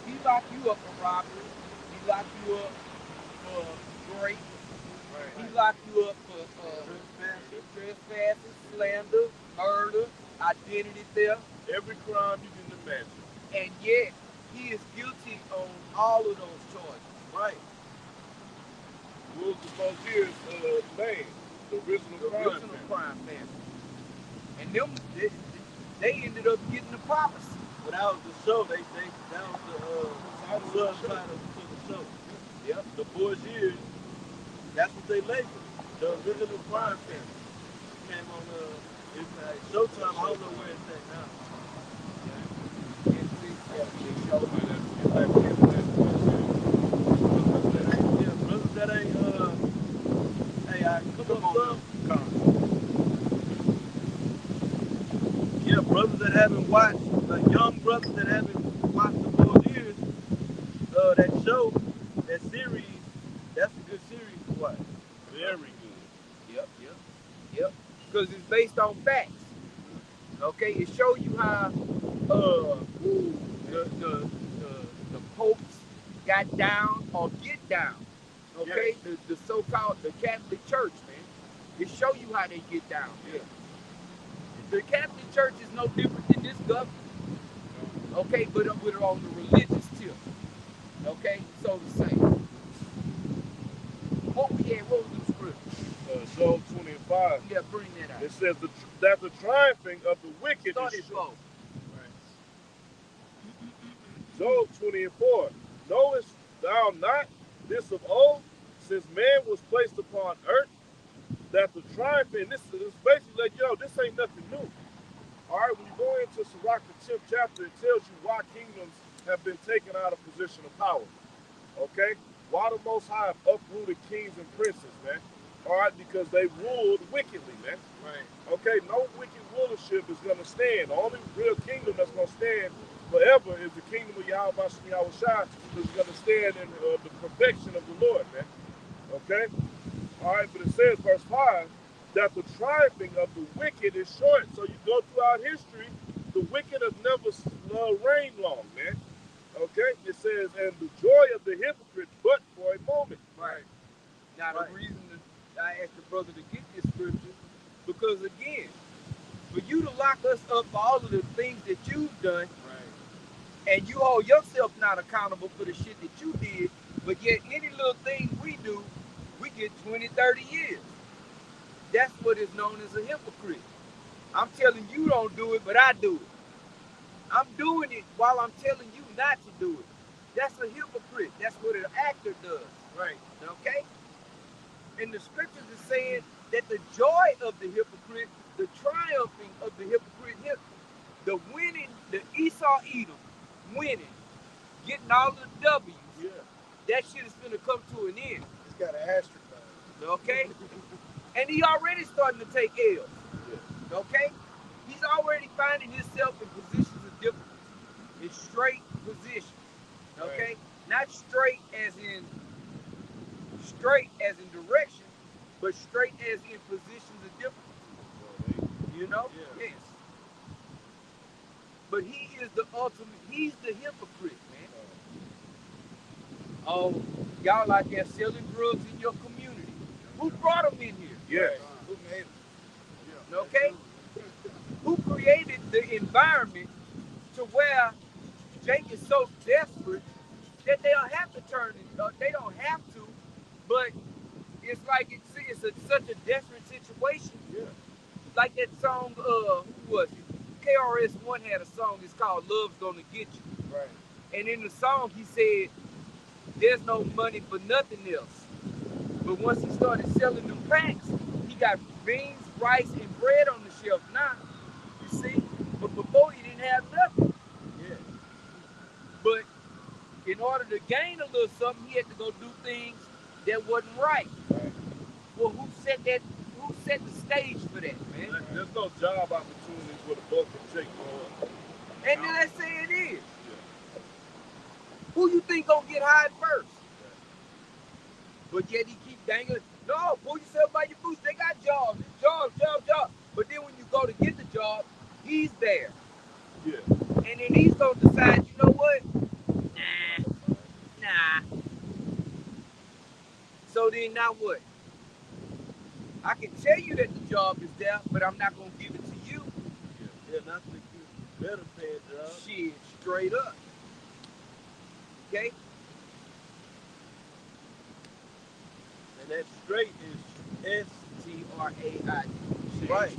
[SPEAKER 2] He locked you up for robbery. He locked you up for rape. He locked you up for trespassing, slander, murder, identity theft.
[SPEAKER 3] Every crime you can imagine.
[SPEAKER 2] And yet, he is guilty on all of those charges.
[SPEAKER 1] Right.
[SPEAKER 3] What was the frontier's name? The original
[SPEAKER 2] crime family. And them, they ended up getting the prophecy.
[SPEAKER 1] But that was the show. That was the subtitle to the show.
[SPEAKER 2] Yep.
[SPEAKER 1] The Bourgeois, that's what they labeled. The original crime family. Came on it's Showtime. I don't know where it's at now. Yeah, brothers that ain't hey, come on some. Yeah, brothers that haven't watched, young brothers that haven't watched the 4 years, that show, that series, that's a good series to watch.
[SPEAKER 3] Very good.
[SPEAKER 2] Yep. Because it's based on facts. Okay, it shows you how the popes got down or get down. Okay, the so-called the Catholic Church, man. It show you how they get down.
[SPEAKER 3] Yeah.
[SPEAKER 2] The Catholic Church is no different than this government. Okay, but we're on the religious tip. Okay, so to say. What was the scripture?
[SPEAKER 3] Job 20 and 5.
[SPEAKER 2] Yeah, bring that out.
[SPEAKER 3] It says that the triumphing of the wicked
[SPEAKER 2] Start
[SPEAKER 3] is
[SPEAKER 2] it,
[SPEAKER 3] sure.
[SPEAKER 2] folks.
[SPEAKER 3] Job 20 and 4. Knowest thou not this of old, since man was placed upon earth, that the triumphing, this is basically like, this ain't nothing new. All right, when you go into Sirach, the 10th chapter, it tells you why kingdoms have been taken out of position of power. Okay? Why the Most High have uprooted kings and princes, man? All right, because they ruled wickedly, man.
[SPEAKER 5] Right.
[SPEAKER 3] Okay, no wicked rulership is going to stand. The only real kingdom that's going to stand forever is the kingdom of Yahweh Shai, which is going to stand in the perfection of the Lord, man. Okay? All right, but it says, verse 5, that the triumphing of the wicked is short. So you go throughout history, the wicked have never reigned long, man. Okay? It says, and the joy of the hypocrite but for a moment.
[SPEAKER 2] Right. Now,
[SPEAKER 3] Right.
[SPEAKER 2] the reason that I asked the brother to get this scripture, because again, for you to lock us up for all of the things that you've done,
[SPEAKER 5] Right.
[SPEAKER 2] and you hold yourself not accountable for the shit that you did, but yet any little thing we do, we get 20, 30 years. That's what is known as a hypocrite. I'm telling you don't do it, but I do it. I'm doing it while I'm telling you not to do it. That's a hypocrite. That's what an actor does.
[SPEAKER 5] Right.
[SPEAKER 2] Okay? And the scriptures is saying that the joy of the hypocrite, the triumphing of the hypocrite, the winning, the Esau Edom, winning, getting all the W's,
[SPEAKER 3] Yeah.
[SPEAKER 2] that shit is gonna come to an end.
[SPEAKER 5] It's got an asterisk on it.
[SPEAKER 2] Okay? And he already starting to take L's.
[SPEAKER 3] Yeah.
[SPEAKER 2] Okay? He's already finding himself in positions of difference. In straight positions. Okay?
[SPEAKER 5] Right.
[SPEAKER 2] Not straight as in direction, but straight as in positions of difference. You know?
[SPEAKER 3] Yeah.
[SPEAKER 2] Yes. But he is the ultimate, he's the hypocrite, man. Oh, y'all out there selling drugs in your community. Who brought them in here?
[SPEAKER 3] Yes.
[SPEAKER 5] Who made it?
[SPEAKER 3] Yeah.
[SPEAKER 2] Okay? Who created the environment to where Jake is so desperate that they don't have to they don't have to, but it's like such a desperate situation.
[SPEAKER 3] Yeah.
[SPEAKER 2] Like that song, who was it? KRS-One had a song, it's called Love's Gonna Get You.
[SPEAKER 5] Right.
[SPEAKER 2] And in the song, he said, there's no money for nothing else. But once he started selling them packs, he got beans, rice, and bread on the shelf now. You see? But before he didn't have nothing.
[SPEAKER 3] Yeah.
[SPEAKER 2] But in order to gain a little something, he had to go do things that wasn't right.
[SPEAKER 5] Right.
[SPEAKER 2] Well, who set the stage for that, man?
[SPEAKER 3] There's no job opportunities with a buck and shake on.
[SPEAKER 2] And then let's say it is.
[SPEAKER 3] Yeah.
[SPEAKER 2] Who you think gonna get hired first? But yet he keep dangling. No, pull yourself by your boots. They got jobs. Jobs. But then when you go to get the job, he's there.
[SPEAKER 3] Yeah.
[SPEAKER 2] And then he's gonna decide, you know what? Nah. So then now what? I can tell you that the job is there, but I'm not gonna give it to you.
[SPEAKER 1] Yeah, not to you better paying job.
[SPEAKER 2] Shit, straight up. Okay?
[SPEAKER 1] And that straight is
[SPEAKER 2] T-R-A-I-T.
[SPEAKER 1] Right.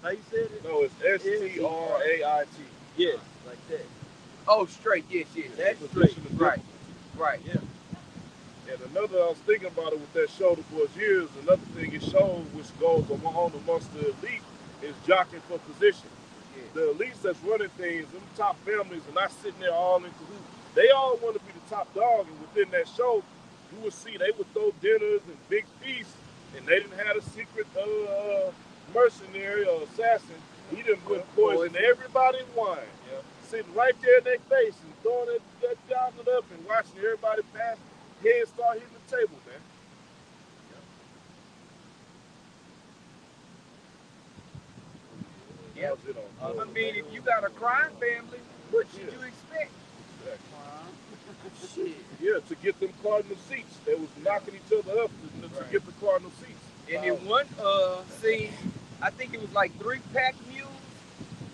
[SPEAKER 1] How you said it?
[SPEAKER 3] No, it's STRAIT.
[SPEAKER 1] Yes, like that.
[SPEAKER 2] Oh, straight. Yes.
[SPEAKER 1] That's
[SPEAKER 3] Position
[SPEAKER 1] straight.
[SPEAKER 3] of
[SPEAKER 2] Right. Right.
[SPEAKER 1] Yeah.
[SPEAKER 3] And another, I was thinking about it with that show, The Boys Years, another thing it shows, which goes on amongst the elite, is jockeying for position.
[SPEAKER 2] Yeah.
[SPEAKER 3] The elites that's running things, them top families, are not sitting there all in cahoots. They all want to be the top dog, and within that show, you would see they would throw dinners and big feasts, and they didn't have a secret mercenary or assassin. He done put poison everybody's wine.
[SPEAKER 2] Yeah.
[SPEAKER 3] Sitting right there in their face and throwing that goblet up and watching everybody pass. Heads start hitting the table, man.
[SPEAKER 2] Yeah.
[SPEAKER 3] That was it on.
[SPEAKER 2] I mean, if you got a crime family, what should you expect? Shit.
[SPEAKER 3] Yeah, to get them cardinal seats. They was knocking each other up to get the cardinal seats.
[SPEAKER 2] And in one scene, I think it was like 3 pack mules.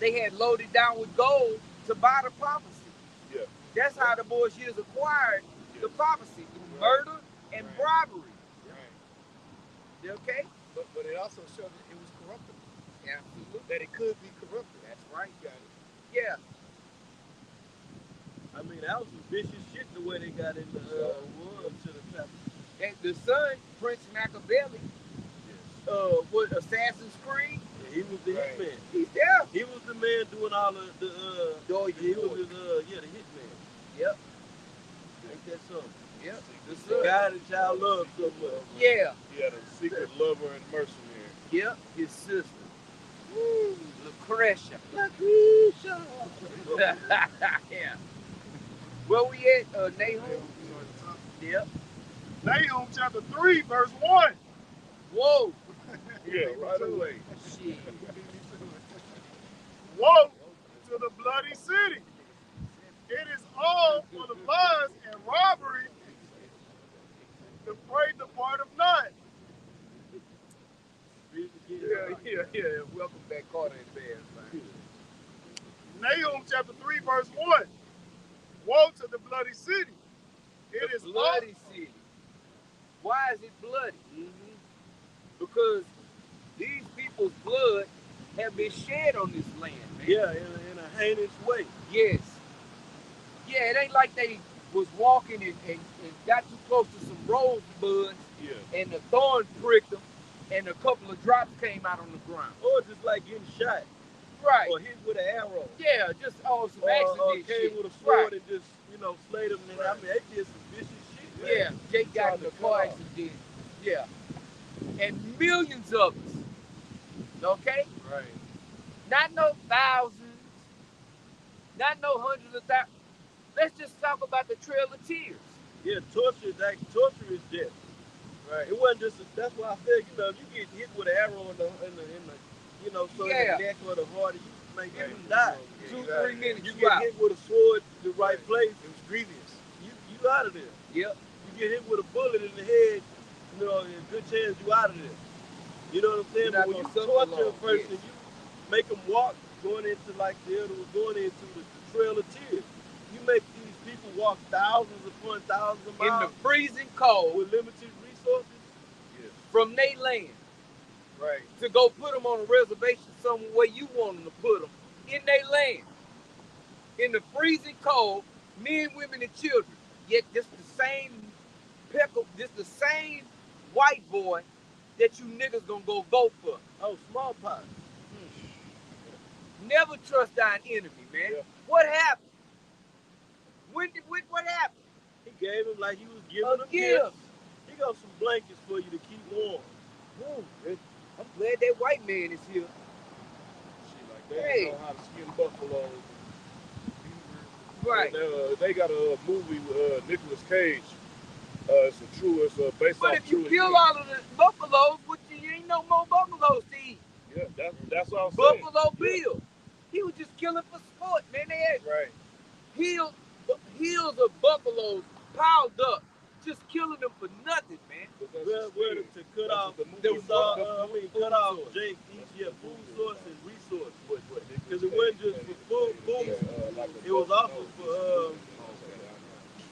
[SPEAKER 2] They had loaded down with gold to buy the prophecy.
[SPEAKER 3] Yeah.
[SPEAKER 2] That's how the boys years acquired the prophecy through murder and bribery.
[SPEAKER 5] Right.
[SPEAKER 2] Okay?
[SPEAKER 5] But it also showed that it was corruptible.
[SPEAKER 2] Absolutely.
[SPEAKER 5] That it could be corrupted.
[SPEAKER 2] That's right.
[SPEAKER 5] Got it.
[SPEAKER 2] Yeah.
[SPEAKER 1] I mean, that was some vicious shit the way they got in the to the traffic.
[SPEAKER 2] And the son, Prince Machiavelli, what Assassin's Creed,
[SPEAKER 1] Yeah, he was the hitman.
[SPEAKER 2] he's there.
[SPEAKER 1] He was the man doing all of the he was his the hitman.
[SPEAKER 2] Yep.
[SPEAKER 1] Ain't that something?
[SPEAKER 2] Yep.
[SPEAKER 1] The guy that y'all love so much.
[SPEAKER 2] Yeah.
[SPEAKER 3] He had a secret lover and mercenary.
[SPEAKER 2] Yep. His sister. Woo. Lucretia. Yeah. Where we at, Nahum? Yep.
[SPEAKER 3] Nahum chapter 3, verse 1.
[SPEAKER 2] Whoa.
[SPEAKER 3] Yeah, right away.
[SPEAKER 2] Shit.
[SPEAKER 3] Woe to the bloody city. It is all for the lies and robbery. The prey departeth not.
[SPEAKER 2] Yeah. Welcome back, Carter and Bears, man.
[SPEAKER 3] Nahum chapter 3, verse 1. Woe to the bloody city. It is
[SPEAKER 2] bloody city. Why is it bloody? Because these people's blood have been shed on this land, man.
[SPEAKER 1] Yeah, in a heinous way.
[SPEAKER 2] Yes. Yeah, it ain't like they was walking and got too close to some rosebuds and the thorn pricked them and a couple of drops came out on the ground.
[SPEAKER 1] Or just like getting shot.
[SPEAKER 2] Right.
[SPEAKER 1] Or hit with an arrow.
[SPEAKER 2] Yeah, just some accident
[SPEAKER 1] or came
[SPEAKER 2] shit.
[SPEAKER 1] with a sword
[SPEAKER 2] Right.
[SPEAKER 1] and just, slayed them. And I mean, they did some vicious shit. Man.
[SPEAKER 2] Yeah, Jake got in a car accident. Yeah. And millions of us. Okay?
[SPEAKER 3] Right.
[SPEAKER 2] Not no thousands. Not no hundreds of thousands. Let's just talk about the Trail of Tears.
[SPEAKER 1] Yeah, torture is death.
[SPEAKER 3] Right.
[SPEAKER 1] It wasn't just. That's why I said, if you get hit with an arrow in the in the neck or the heart, you may even die.
[SPEAKER 2] 2-3 minutes.
[SPEAKER 1] You get hit with a sword in the right place,
[SPEAKER 3] It was grievous.
[SPEAKER 1] you out of there.
[SPEAKER 2] Yep.
[SPEAKER 1] You get hit with a bullet in the head, there's a good chance you out of there. You know what I'm saying? But when you torture a person, you make them walk going into like the elder was going into the Trail of Tears. You make these people walk thousands upon thousands of miles
[SPEAKER 2] In the freezing cold
[SPEAKER 1] with limited resources.
[SPEAKER 2] from their land.
[SPEAKER 3] Right.
[SPEAKER 2] To go put them on a reservation somewhere you want them to put them. In their land. In the freezing cold, men, women, and children. Yet this the same white boy that you niggas gonna go vote for.
[SPEAKER 1] Oh, smallpox.
[SPEAKER 2] Never trust thine enemy, man.
[SPEAKER 3] Yeah.
[SPEAKER 2] What happened? What happened?
[SPEAKER 1] He gave him like he was giving
[SPEAKER 2] A
[SPEAKER 1] them
[SPEAKER 2] gift.
[SPEAKER 1] gifts. He got some blankets for you to keep warm.
[SPEAKER 2] I'm glad that white man is here.
[SPEAKER 3] Shit, like they know how to skin buffaloes.
[SPEAKER 2] Right.
[SPEAKER 3] And, they got a movie with Nicolas Cage. It's based
[SPEAKER 2] But
[SPEAKER 3] off
[SPEAKER 2] if you
[SPEAKER 3] true
[SPEAKER 2] kill
[SPEAKER 3] events.
[SPEAKER 2] all of the buffaloes, you ain't no more buffaloes to eat.
[SPEAKER 3] Yeah, that's what I'm saying.
[SPEAKER 2] Buffalo Bill. He was just killing for sport, man. They had
[SPEAKER 3] Right.
[SPEAKER 2] hills of buffaloes piled up, just killing them for nothing, man.
[SPEAKER 1] Well, to cut off
[SPEAKER 3] the
[SPEAKER 1] cut off Jake food source and resource. Because it wasn't just for food. It was also for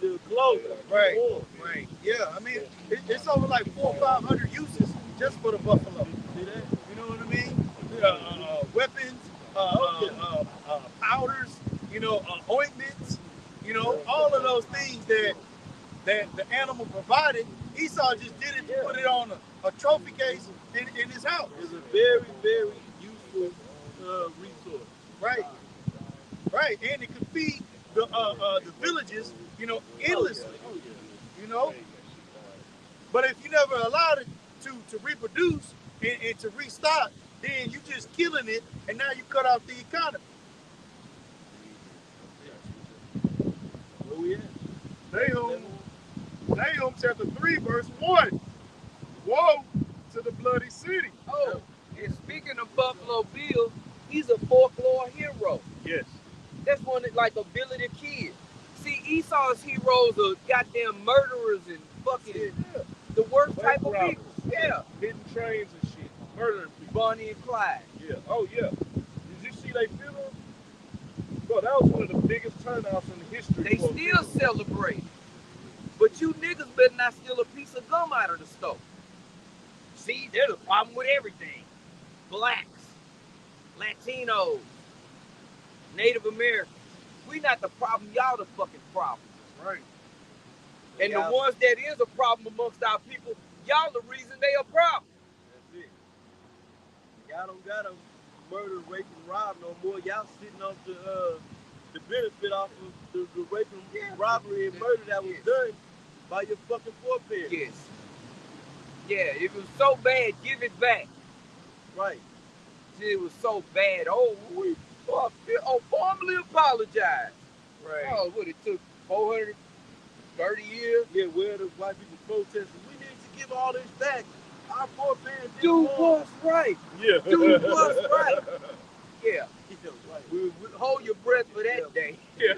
[SPEAKER 1] the clothing.
[SPEAKER 5] Right.
[SPEAKER 1] Warm.
[SPEAKER 5] Right. Yeah. I mean, it's over like 400 or 500 uses just for the buffalo.
[SPEAKER 1] See that?
[SPEAKER 5] You know what I mean? Weapons, powders, ointments, all of those things that the animal provided. Esau just did it to put it on a trophy case in his house.
[SPEAKER 1] It's a very, very useful resource.
[SPEAKER 5] Right. Right. And it could feed the villages, endlessly. But if you never allowed it to reproduce and to restock, then you just killing it, and now you cut off the economy.
[SPEAKER 1] Where we at?
[SPEAKER 3] Nahum chapter 3, verse 1. Woe to the bloody city.
[SPEAKER 2] Oh, and speaking of Buffalo Bill, he's a folklore hero.
[SPEAKER 3] Yes.
[SPEAKER 2] That's one that like a Billy the Kid. See, Esau's heroes are goddamn murderers and fucking the worst type of people. Yeah.
[SPEAKER 3] Hitting trains and shit. Murdering people.
[SPEAKER 2] Bonnie and Clyde.
[SPEAKER 3] Yeah. Oh, yeah. Did you see they funeral? Bro, that was one of the biggest turnouts in the history.
[SPEAKER 2] They still celebrate. But you niggas better not steal a piece of gum out of the store. See, there's a problem with everything. Blacks, Latinos, Native Americans. We not the problem, y'all the fucking problem.
[SPEAKER 3] Right.
[SPEAKER 2] And the ones that is a problem amongst our people, y'all the reason they a problem.
[SPEAKER 1] That's it. Y'all don't gotta murder, rape, and rob no more. Y'all sitting off the benefit off of the rape and robbery and murder that was done by your fucking forebears.
[SPEAKER 2] Yes. Yeah, it was so bad, give it back.
[SPEAKER 1] Right.
[SPEAKER 2] It was so bad. Oh, we formally apologize.
[SPEAKER 5] Right.
[SPEAKER 2] Oh, what it took 430 years?
[SPEAKER 1] Yeah, where the white people protesting, we need to give all this back. Our forebears did
[SPEAKER 2] Do
[SPEAKER 1] wrong.
[SPEAKER 2] what's right.
[SPEAKER 3] Yeah.
[SPEAKER 2] Do what's right. Yeah.
[SPEAKER 1] Yeah, right.
[SPEAKER 2] We hold your breath for that day.
[SPEAKER 3] Yeah.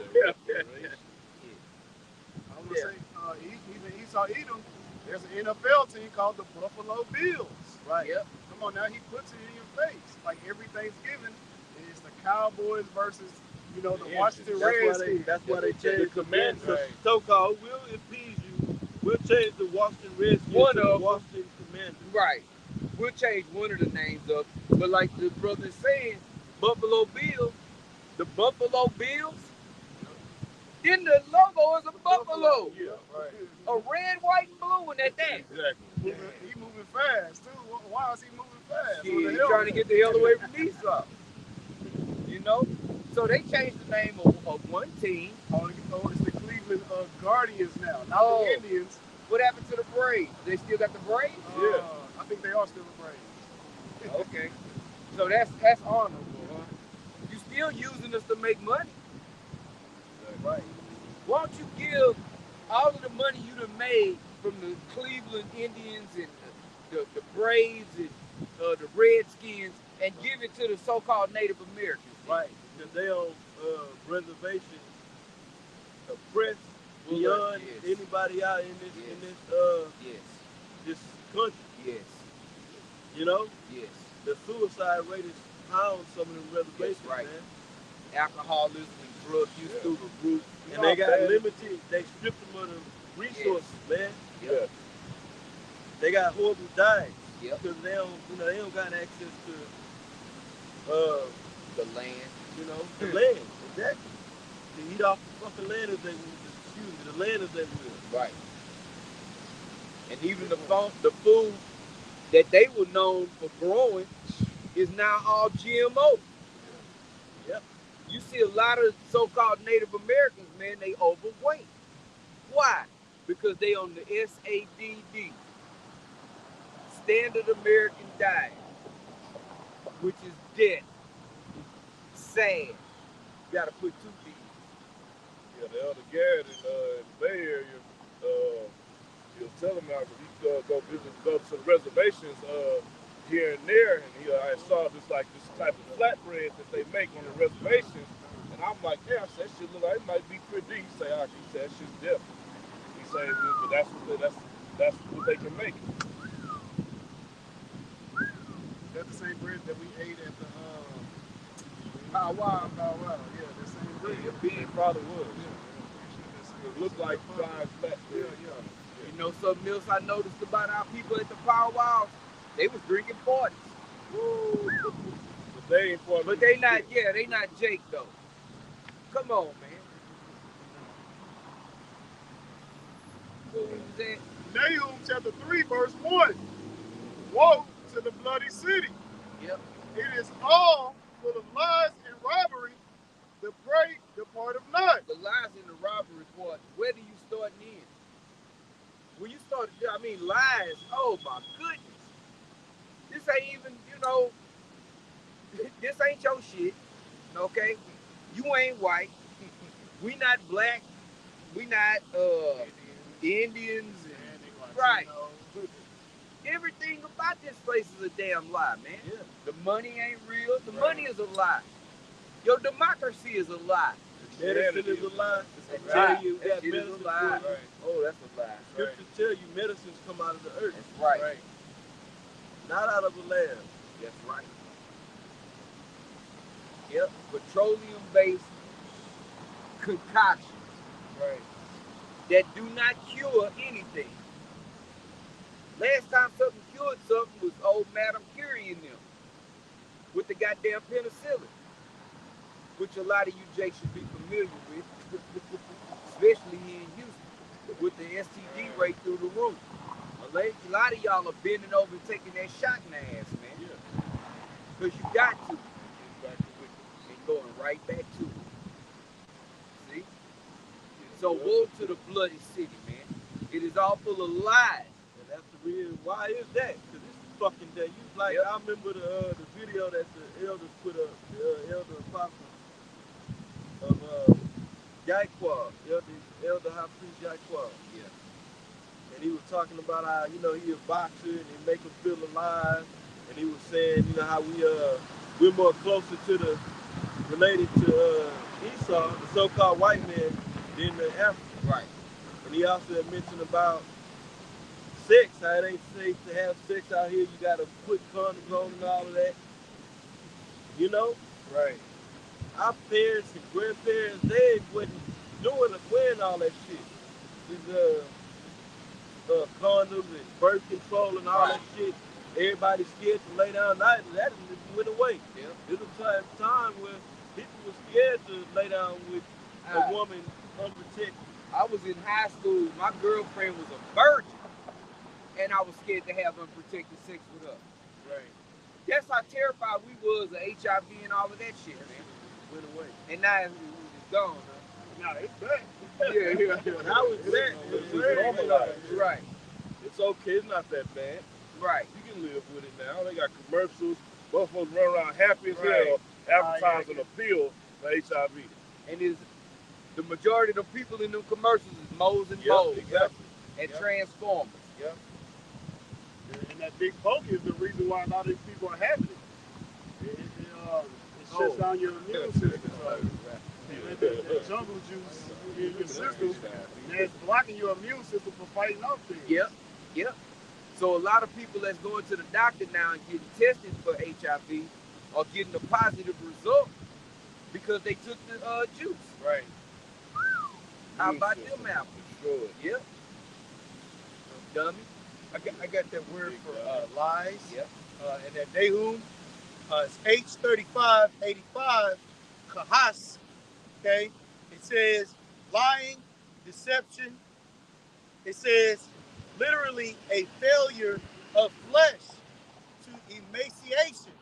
[SPEAKER 4] I'm gonna say, even Esau Edom, there's an NFL team called the Buffalo Bills.
[SPEAKER 1] Right.
[SPEAKER 2] Yep.
[SPEAKER 4] Come on now, he puts it in your face. Like every Thanksgiving, it's the Cowboys versus, the Washington Redskins.
[SPEAKER 1] That's why they changed the
[SPEAKER 3] Commanders.
[SPEAKER 1] Right. So-called, we'll appease you. We'll change the Washington Redskins
[SPEAKER 2] One
[SPEAKER 1] to
[SPEAKER 2] of
[SPEAKER 1] the
[SPEAKER 2] them.
[SPEAKER 1] Washington Commanders.
[SPEAKER 2] Right. We'll change one of the names up. But like the brother is saying, Buffalo Bills, the Buffalo Bills, then the logo is a buffalo.
[SPEAKER 3] Yeah, right.
[SPEAKER 2] A red, white, and blue, and at that.
[SPEAKER 3] Exactly.
[SPEAKER 4] He moving fast too. Why is he moving fast?
[SPEAKER 2] Yeah,
[SPEAKER 4] What the
[SPEAKER 2] he's
[SPEAKER 4] hell?
[SPEAKER 2] trying to get the hell away from Esau. So they changed the name of one team.
[SPEAKER 4] Oh, it's the Cleveland Guardians now, not
[SPEAKER 2] Oh.
[SPEAKER 4] the Indians.
[SPEAKER 2] What happened to the Braves? They still got the Braves?
[SPEAKER 3] Yeah.
[SPEAKER 4] I think they are still the Braves.
[SPEAKER 2] Okay. So that's honorable, huh? You still using us to make money.
[SPEAKER 1] Right.
[SPEAKER 2] Why don't you give all of the money you done made from the Cleveland Indians and the Braves and the Redskins and give it to the so-called Native Americans?
[SPEAKER 1] Right. Because they on reservations oppressed beyond
[SPEAKER 2] Yes.
[SPEAKER 1] anybody out in this
[SPEAKER 2] Yes.
[SPEAKER 1] this country.
[SPEAKER 2] Yes.
[SPEAKER 1] You know?
[SPEAKER 2] Yes.
[SPEAKER 1] The suicide rate is high on some of them reservations,
[SPEAKER 2] Yes, right.
[SPEAKER 1] man.
[SPEAKER 2] Alcoholism and drug use through the roof.
[SPEAKER 1] And they got limited, they stripped them of the resources, man.
[SPEAKER 3] Yeah.
[SPEAKER 1] They got horrible diets.
[SPEAKER 2] Yep.
[SPEAKER 1] Because they don't got access to
[SPEAKER 2] The land.
[SPEAKER 1] the land. Exactly. To eat off the fucking land as they the land as they will.
[SPEAKER 2] Right. And even the food that they were known for growing is now all GMO.
[SPEAKER 1] Yep.
[SPEAKER 2] You see a lot of so-called Native Americans, man, they overweight. Why? Because they on the SADD, Standard American Diet, which is death. Sad. You gotta put 2 D's.
[SPEAKER 3] Yeah, the Elder Garrett in the Bay Area, he was telling me he go to the reservations here and there, and I saw this type of flatbread that they make on the reservations, and I'm like, yeah, I said, that shit look like it might be pretty deep. He said, that shit's different. He said, but that's what they can make.
[SPEAKER 4] That's the same bread that we ate at the powwow. Yeah, the same bread.
[SPEAKER 2] It probably was.
[SPEAKER 3] It looked like fried flatbread.
[SPEAKER 4] Yeah.
[SPEAKER 2] You know something else I noticed about our people at the powwows? They was drinking 40s.
[SPEAKER 3] But they ain't part of
[SPEAKER 2] But
[SPEAKER 3] the
[SPEAKER 2] they not,
[SPEAKER 3] shit.
[SPEAKER 2] they not Jake though. Come on, man. What was that?
[SPEAKER 4] Nahum chapter 3, verse 1. Woe to the bloody city.
[SPEAKER 2] Yep.
[SPEAKER 4] It is all full of lies and robbery. The prey departeth not.
[SPEAKER 2] The lies in the robbery part, where do you start in? When you start, lies, oh my goodness. This ain't even, this ain't your shit, okay? You ain't white. We not black. We not Indians. Right. Everything about this place is a damn lie, man.
[SPEAKER 1] Yeah.
[SPEAKER 2] The money ain't real. The money is a lie. Your democracy is a lie.
[SPEAKER 1] Medicine is a lie.
[SPEAKER 2] That's
[SPEAKER 1] They tell
[SPEAKER 2] right.
[SPEAKER 1] you
[SPEAKER 2] That
[SPEAKER 1] that
[SPEAKER 2] shit is
[SPEAKER 1] medicine
[SPEAKER 2] a lie.
[SPEAKER 1] for you.
[SPEAKER 3] Right.
[SPEAKER 2] Oh, that's a lie.
[SPEAKER 1] Scripture tell you medicines come out of the earth,
[SPEAKER 2] That's right.
[SPEAKER 3] Right.
[SPEAKER 1] not out of a lab.
[SPEAKER 2] That's right. Yep. Petroleum-based concoctions
[SPEAKER 3] Right.
[SPEAKER 2] that do not cure anything. Last time something cured something was old Madam Curie and them with the goddamn penicillin, which a lot of you Jake should be familiar with, especially here in Houston. with the STD rate through the roof. A lot of y'all are bending over and taking that shot in the ass, man.
[SPEAKER 3] Yeah.
[SPEAKER 2] Because you got to.
[SPEAKER 3] Get back to it.
[SPEAKER 2] And going right back to it. See? So woe to the bloody city, man. It is all full of lies.
[SPEAKER 1] And that's the reason. Why is that? Because this is fucking that. You like,
[SPEAKER 2] Yep.
[SPEAKER 1] I remember the video that the elders put up, the elder apostle of Yaiqua, elder high priest Yaiqua.
[SPEAKER 2] Yeah.
[SPEAKER 1] And he was talking about how, you know, he a boxer and he make him feel alive. And he was saying, you know, how we're more closer to the related to Esau, the so-called white man, than the African.
[SPEAKER 2] Right.
[SPEAKER 1] And he also mentioned about sex, how it ain't safe to have sex out here. You gotta put condoms on and all of that. You know,
[SPEAKER 5] Right.
[SPEAKER 1] our parents and grandparents, they wasn't doing it, wearing all that shit. These condoms and birth control and all that shit. Everybody's scared to lay down. That went away.
[SPEAKER 2] Yeah.
[SPEAKER 1] There was a time where people were scared to lay down with a woman unprotected.
[SPEAKER 2] I was in high school. My girlfriend was a virgin, and I was scared to have unprotected sex with her.
[SPEAKER 5] Right.
[SPEAKER 2] That's how terrified we was of HIV and all of that shit, man.
[SPEAKER 1] Went away.
[SPEAKER 2] And now it's gone.
[SPEAKER 3] Nah, it's back.
[SPEAKER 2] Yeah.
[SPEAKER 1] Now it's that.
[SPEAKER 3] It's normalized.
[SPEAKER 2] Right.
[SPEAKER 3] It's okay. It's not that bad.
[SPEAKER 2] Right.
[SPEAKER 3] You can live with it now. They got commercials. Motherfuckers run around happy as
[SPEAKER 2] Right.
[SPEAKER 3] hell advertising a pill for HIV.
[SPEAKER 2] And is the majority of the people in them commercials is moles and
[SPEAKER 3] Yep,
[SPEAKER 2] moles
[SPEAKER 3] exactly.
[SPEAKER 2] and
[SPEAKER 3] Yep.
[SPEAKER 2] transformers.
[SPEAKER 3] Yep. And that big poke is the reason why a lot of these people are having it. It shuts down your immune system. That jungle juice in your system, and it's blocking your immune system from fighting off things.
[SPEAKER 2] Yep. So a lot of people that's going to the doctor now and getting tested for HIV are getting a positive result because they took the juice.
[SPEAKER 5] Right.
[SPEAKER 2] How about them apples?
[SPEAKER 3] Sure.
[SPEAKER 2] Yep. Dummy.
[SPEAKER 5] I got that word
[SPEAKER 3] Big
[SPEAKER 5] for lies.
[SPEAKER 2] Yep.
[SPEAKER 5] And that Nahum, it's H3585, Kahas. Okay. It says lying, deception. It says literally a failure of flesh to emaciation.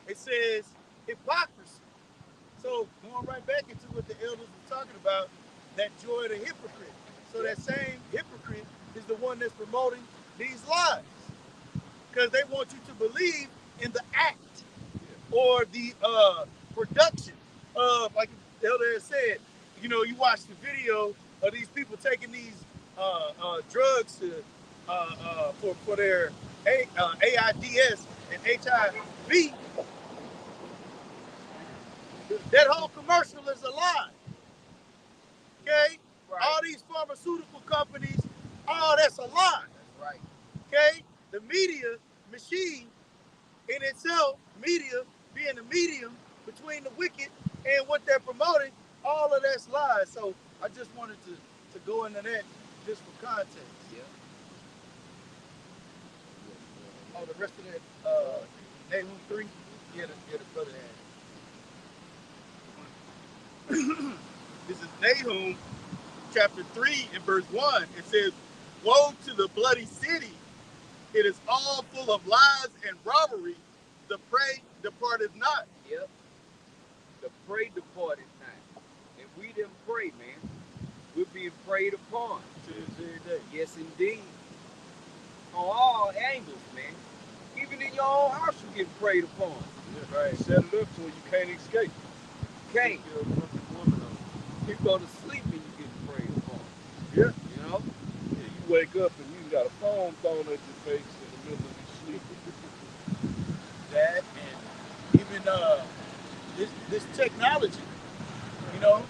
[SPEAKER 5] It says hypocrisy. So going right back into what the elders were talking about, that joy of the hypocrite. So that same hypocrite is the one that's promoting these lies. Because they want you to believe in the act or the production of, like the elder has said, you know, you watch the video of these people taking these drugs to for their AIDS and HIV. That whole commercial is a lie. Okay?
[SPEAKER 2] Right.
[SPEAKER 5] All these pharmaceutical companies, all that's a lie.
[SPEAKER 2] That's right.
[SPEAKER 5] Okay? The media machine in itself, media being the medium between the wicked and what they're promoting, all of that's lies. So I just wanted to go into that just for context.
[SPEAKER 2] Yeah.
[SPEAKER 5] Oh, the rest of that Nahum 3? Yeah, the brother had. This is Nahum chapter 3 and verse 1. It says, woe to the bloody city. It is all full of lies and robbery. The prey departeth not.
[SPEAKER 2] Yep. The prey departed not. And we didn't pray, man. We're being preyed upon.
[SPEAKER 1] To this very day.
[SPEAKER 2] Yes, indeed. On all angles, man. Even in your own house, you're getting preyed upon.
[SPEAKER 3] Yeah, right. Set it up to where you can't escape.
[SPEAKER 2] Can't.
[SPEAKER 1] Get a fucking woman on.
[SPEAKER 2] You go to sleep and you get preyed upon.
[SPEAKER 3] Yeah.
[SPEAKER 2] You know?
[SPEAKER 3] Yeah, you wake up and you got a phone thrown at your face in the middle of your sleep.
[SPEAKER 5] That and even this technology, you know,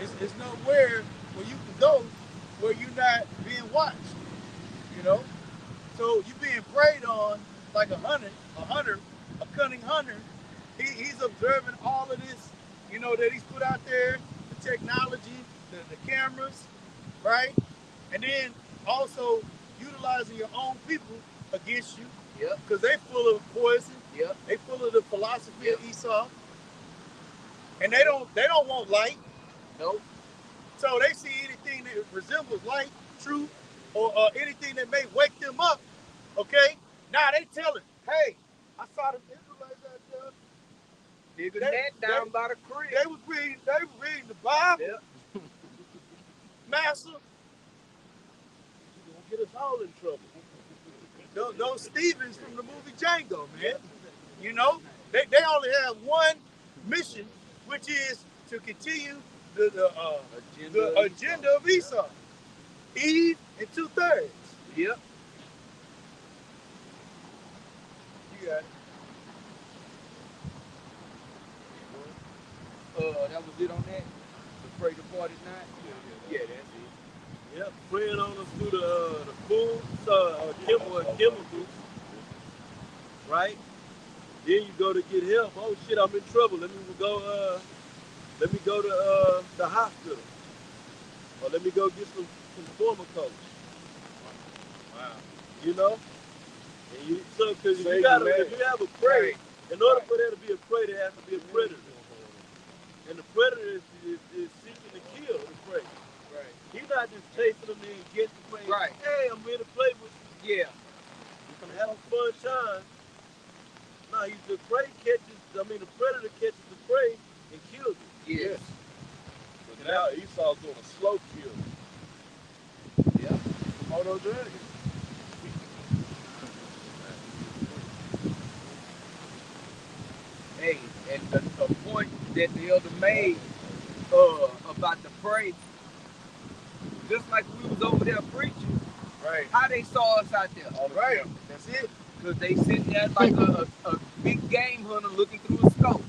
[SPEAKER 5] it's nowhere where you can go where you're not being watched, you know. So you're being preyed on like a hunter, a cunning hunter. He's observing all of this, you know, that he's put out there, the technology, the cameras, right? And then also utilizing your own people against you.
[SPEAKER 2] Yep.
[SPEAKER 5] Because they full of poison.
[SPEAKER 2] Yep.
[SPEAKER 5] They full of the philosophy
[SPEAKER 2] Yep.
[SPEAKER 5] of Esau. And they don't want light.
[SPEAKER 2] Nope.
[SPEAKER 5] So they see anything that resembles light, truth, or anything that may wake them up. Okay, now they telling, hey, I saw the Israelites out there.
[SPEAKER 2] Nigga, that down by the creek.
[SPEAKER 5] They was reading the Bible.
[SPEAKER 2] Yep.
[SPEAKER 5] Master,
[SPEAKER 3] You're gonna get us all in trouble.
[SPEAKER 5] those Stevens from the movie Django, man. You know, they only have one mission, which is to continue the agenda of Esau. Eve and 2/3.
[SPEAKER 2] Yep.
[SPEAKER 5] You got it.
[SPEAKER 2] That was it on that. The pray the party night. Yeah, that's it.
[SPEAKER 1] Yep, praying on us through the food, chemicals, right? Then you go to get help. Oh shit, I'm in trouble. Let me go to the hospital, or let me go get some Formicola.
[SPEAKER 3] Wow.
[SPEAKER 1] You know, and you because
[SPEAKER 3] Save
[SPEAKER 1] if you have a prey, in order for there to be a prey, there has to be a predator, and the predator is seeking to kill the prey.
[SPEAKER 2] Right.
[SPEAKER 1] He's not just chasing them and getting the prey.
[SPEAKER 2] Right.
[SPEAKER 1] Hey, I'm here to play with you.
[SPEAKER 2] Yeah.
[SPEAKER 1] We're gonna have a fun time. No, the predator catches the prey and kills it.
[SPEAKER 2] Yes.
[SPEAKER 3] But now Esau's doing a slow kill.
[SPEAKER 2] Yeah.
[SPEAKER 3] Moto dragon.
[SPEAKER 2] Hey, and the point that the elder made about the prey, just like we was over there preaching,
[SPEAKER 5] Right.
[SPEAKER 2] how they saw us out there.
[SPEAKER 5] Right. That's it.
[SPEAKER 2] Because they sitting there like a big game hunter looking through a scope.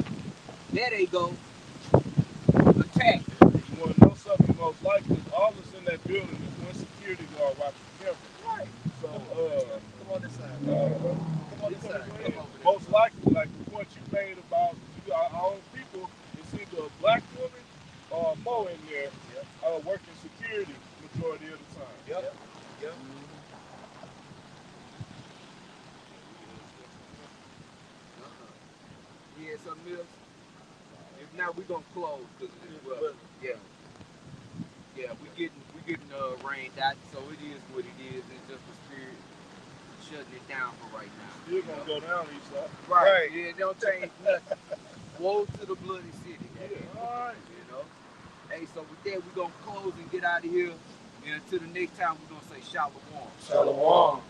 [SPEAKER 2] There they go. Attack.
[SPEAKER 3] You want to know something? Most likely, all that's in that building is one security guard watching the camera.
[SPEAKER 2] Right.
[SPEAKER 3] So,
[SPEAKER 5] Come on this side. Come on this side. Come over there.
[SPEAKER 3] most likely, like the point you made about our own people, it's either a black woman or a Mo in there working security majority of the time.
[SPEAKER 5] Yep. Yep.
[SPEAKER 2] Yeah, something else. If not, we gonna close because we getting rained out, so it is what it is. It's just the spirit shutting it down for right now.
[SPEAKER 3] Still gonna go down each side.
[SPEAKER 2] Right. Yeah, it don't change nothing. Woe to the bloody city.
[SPEAKER 3] Yeah. All right.
[SPEAKER 2] You know. Hey, so with that, we gonna close and get out of here. And until the next time, we're gonna say shalom.
[SPEAKER 3] Shalom.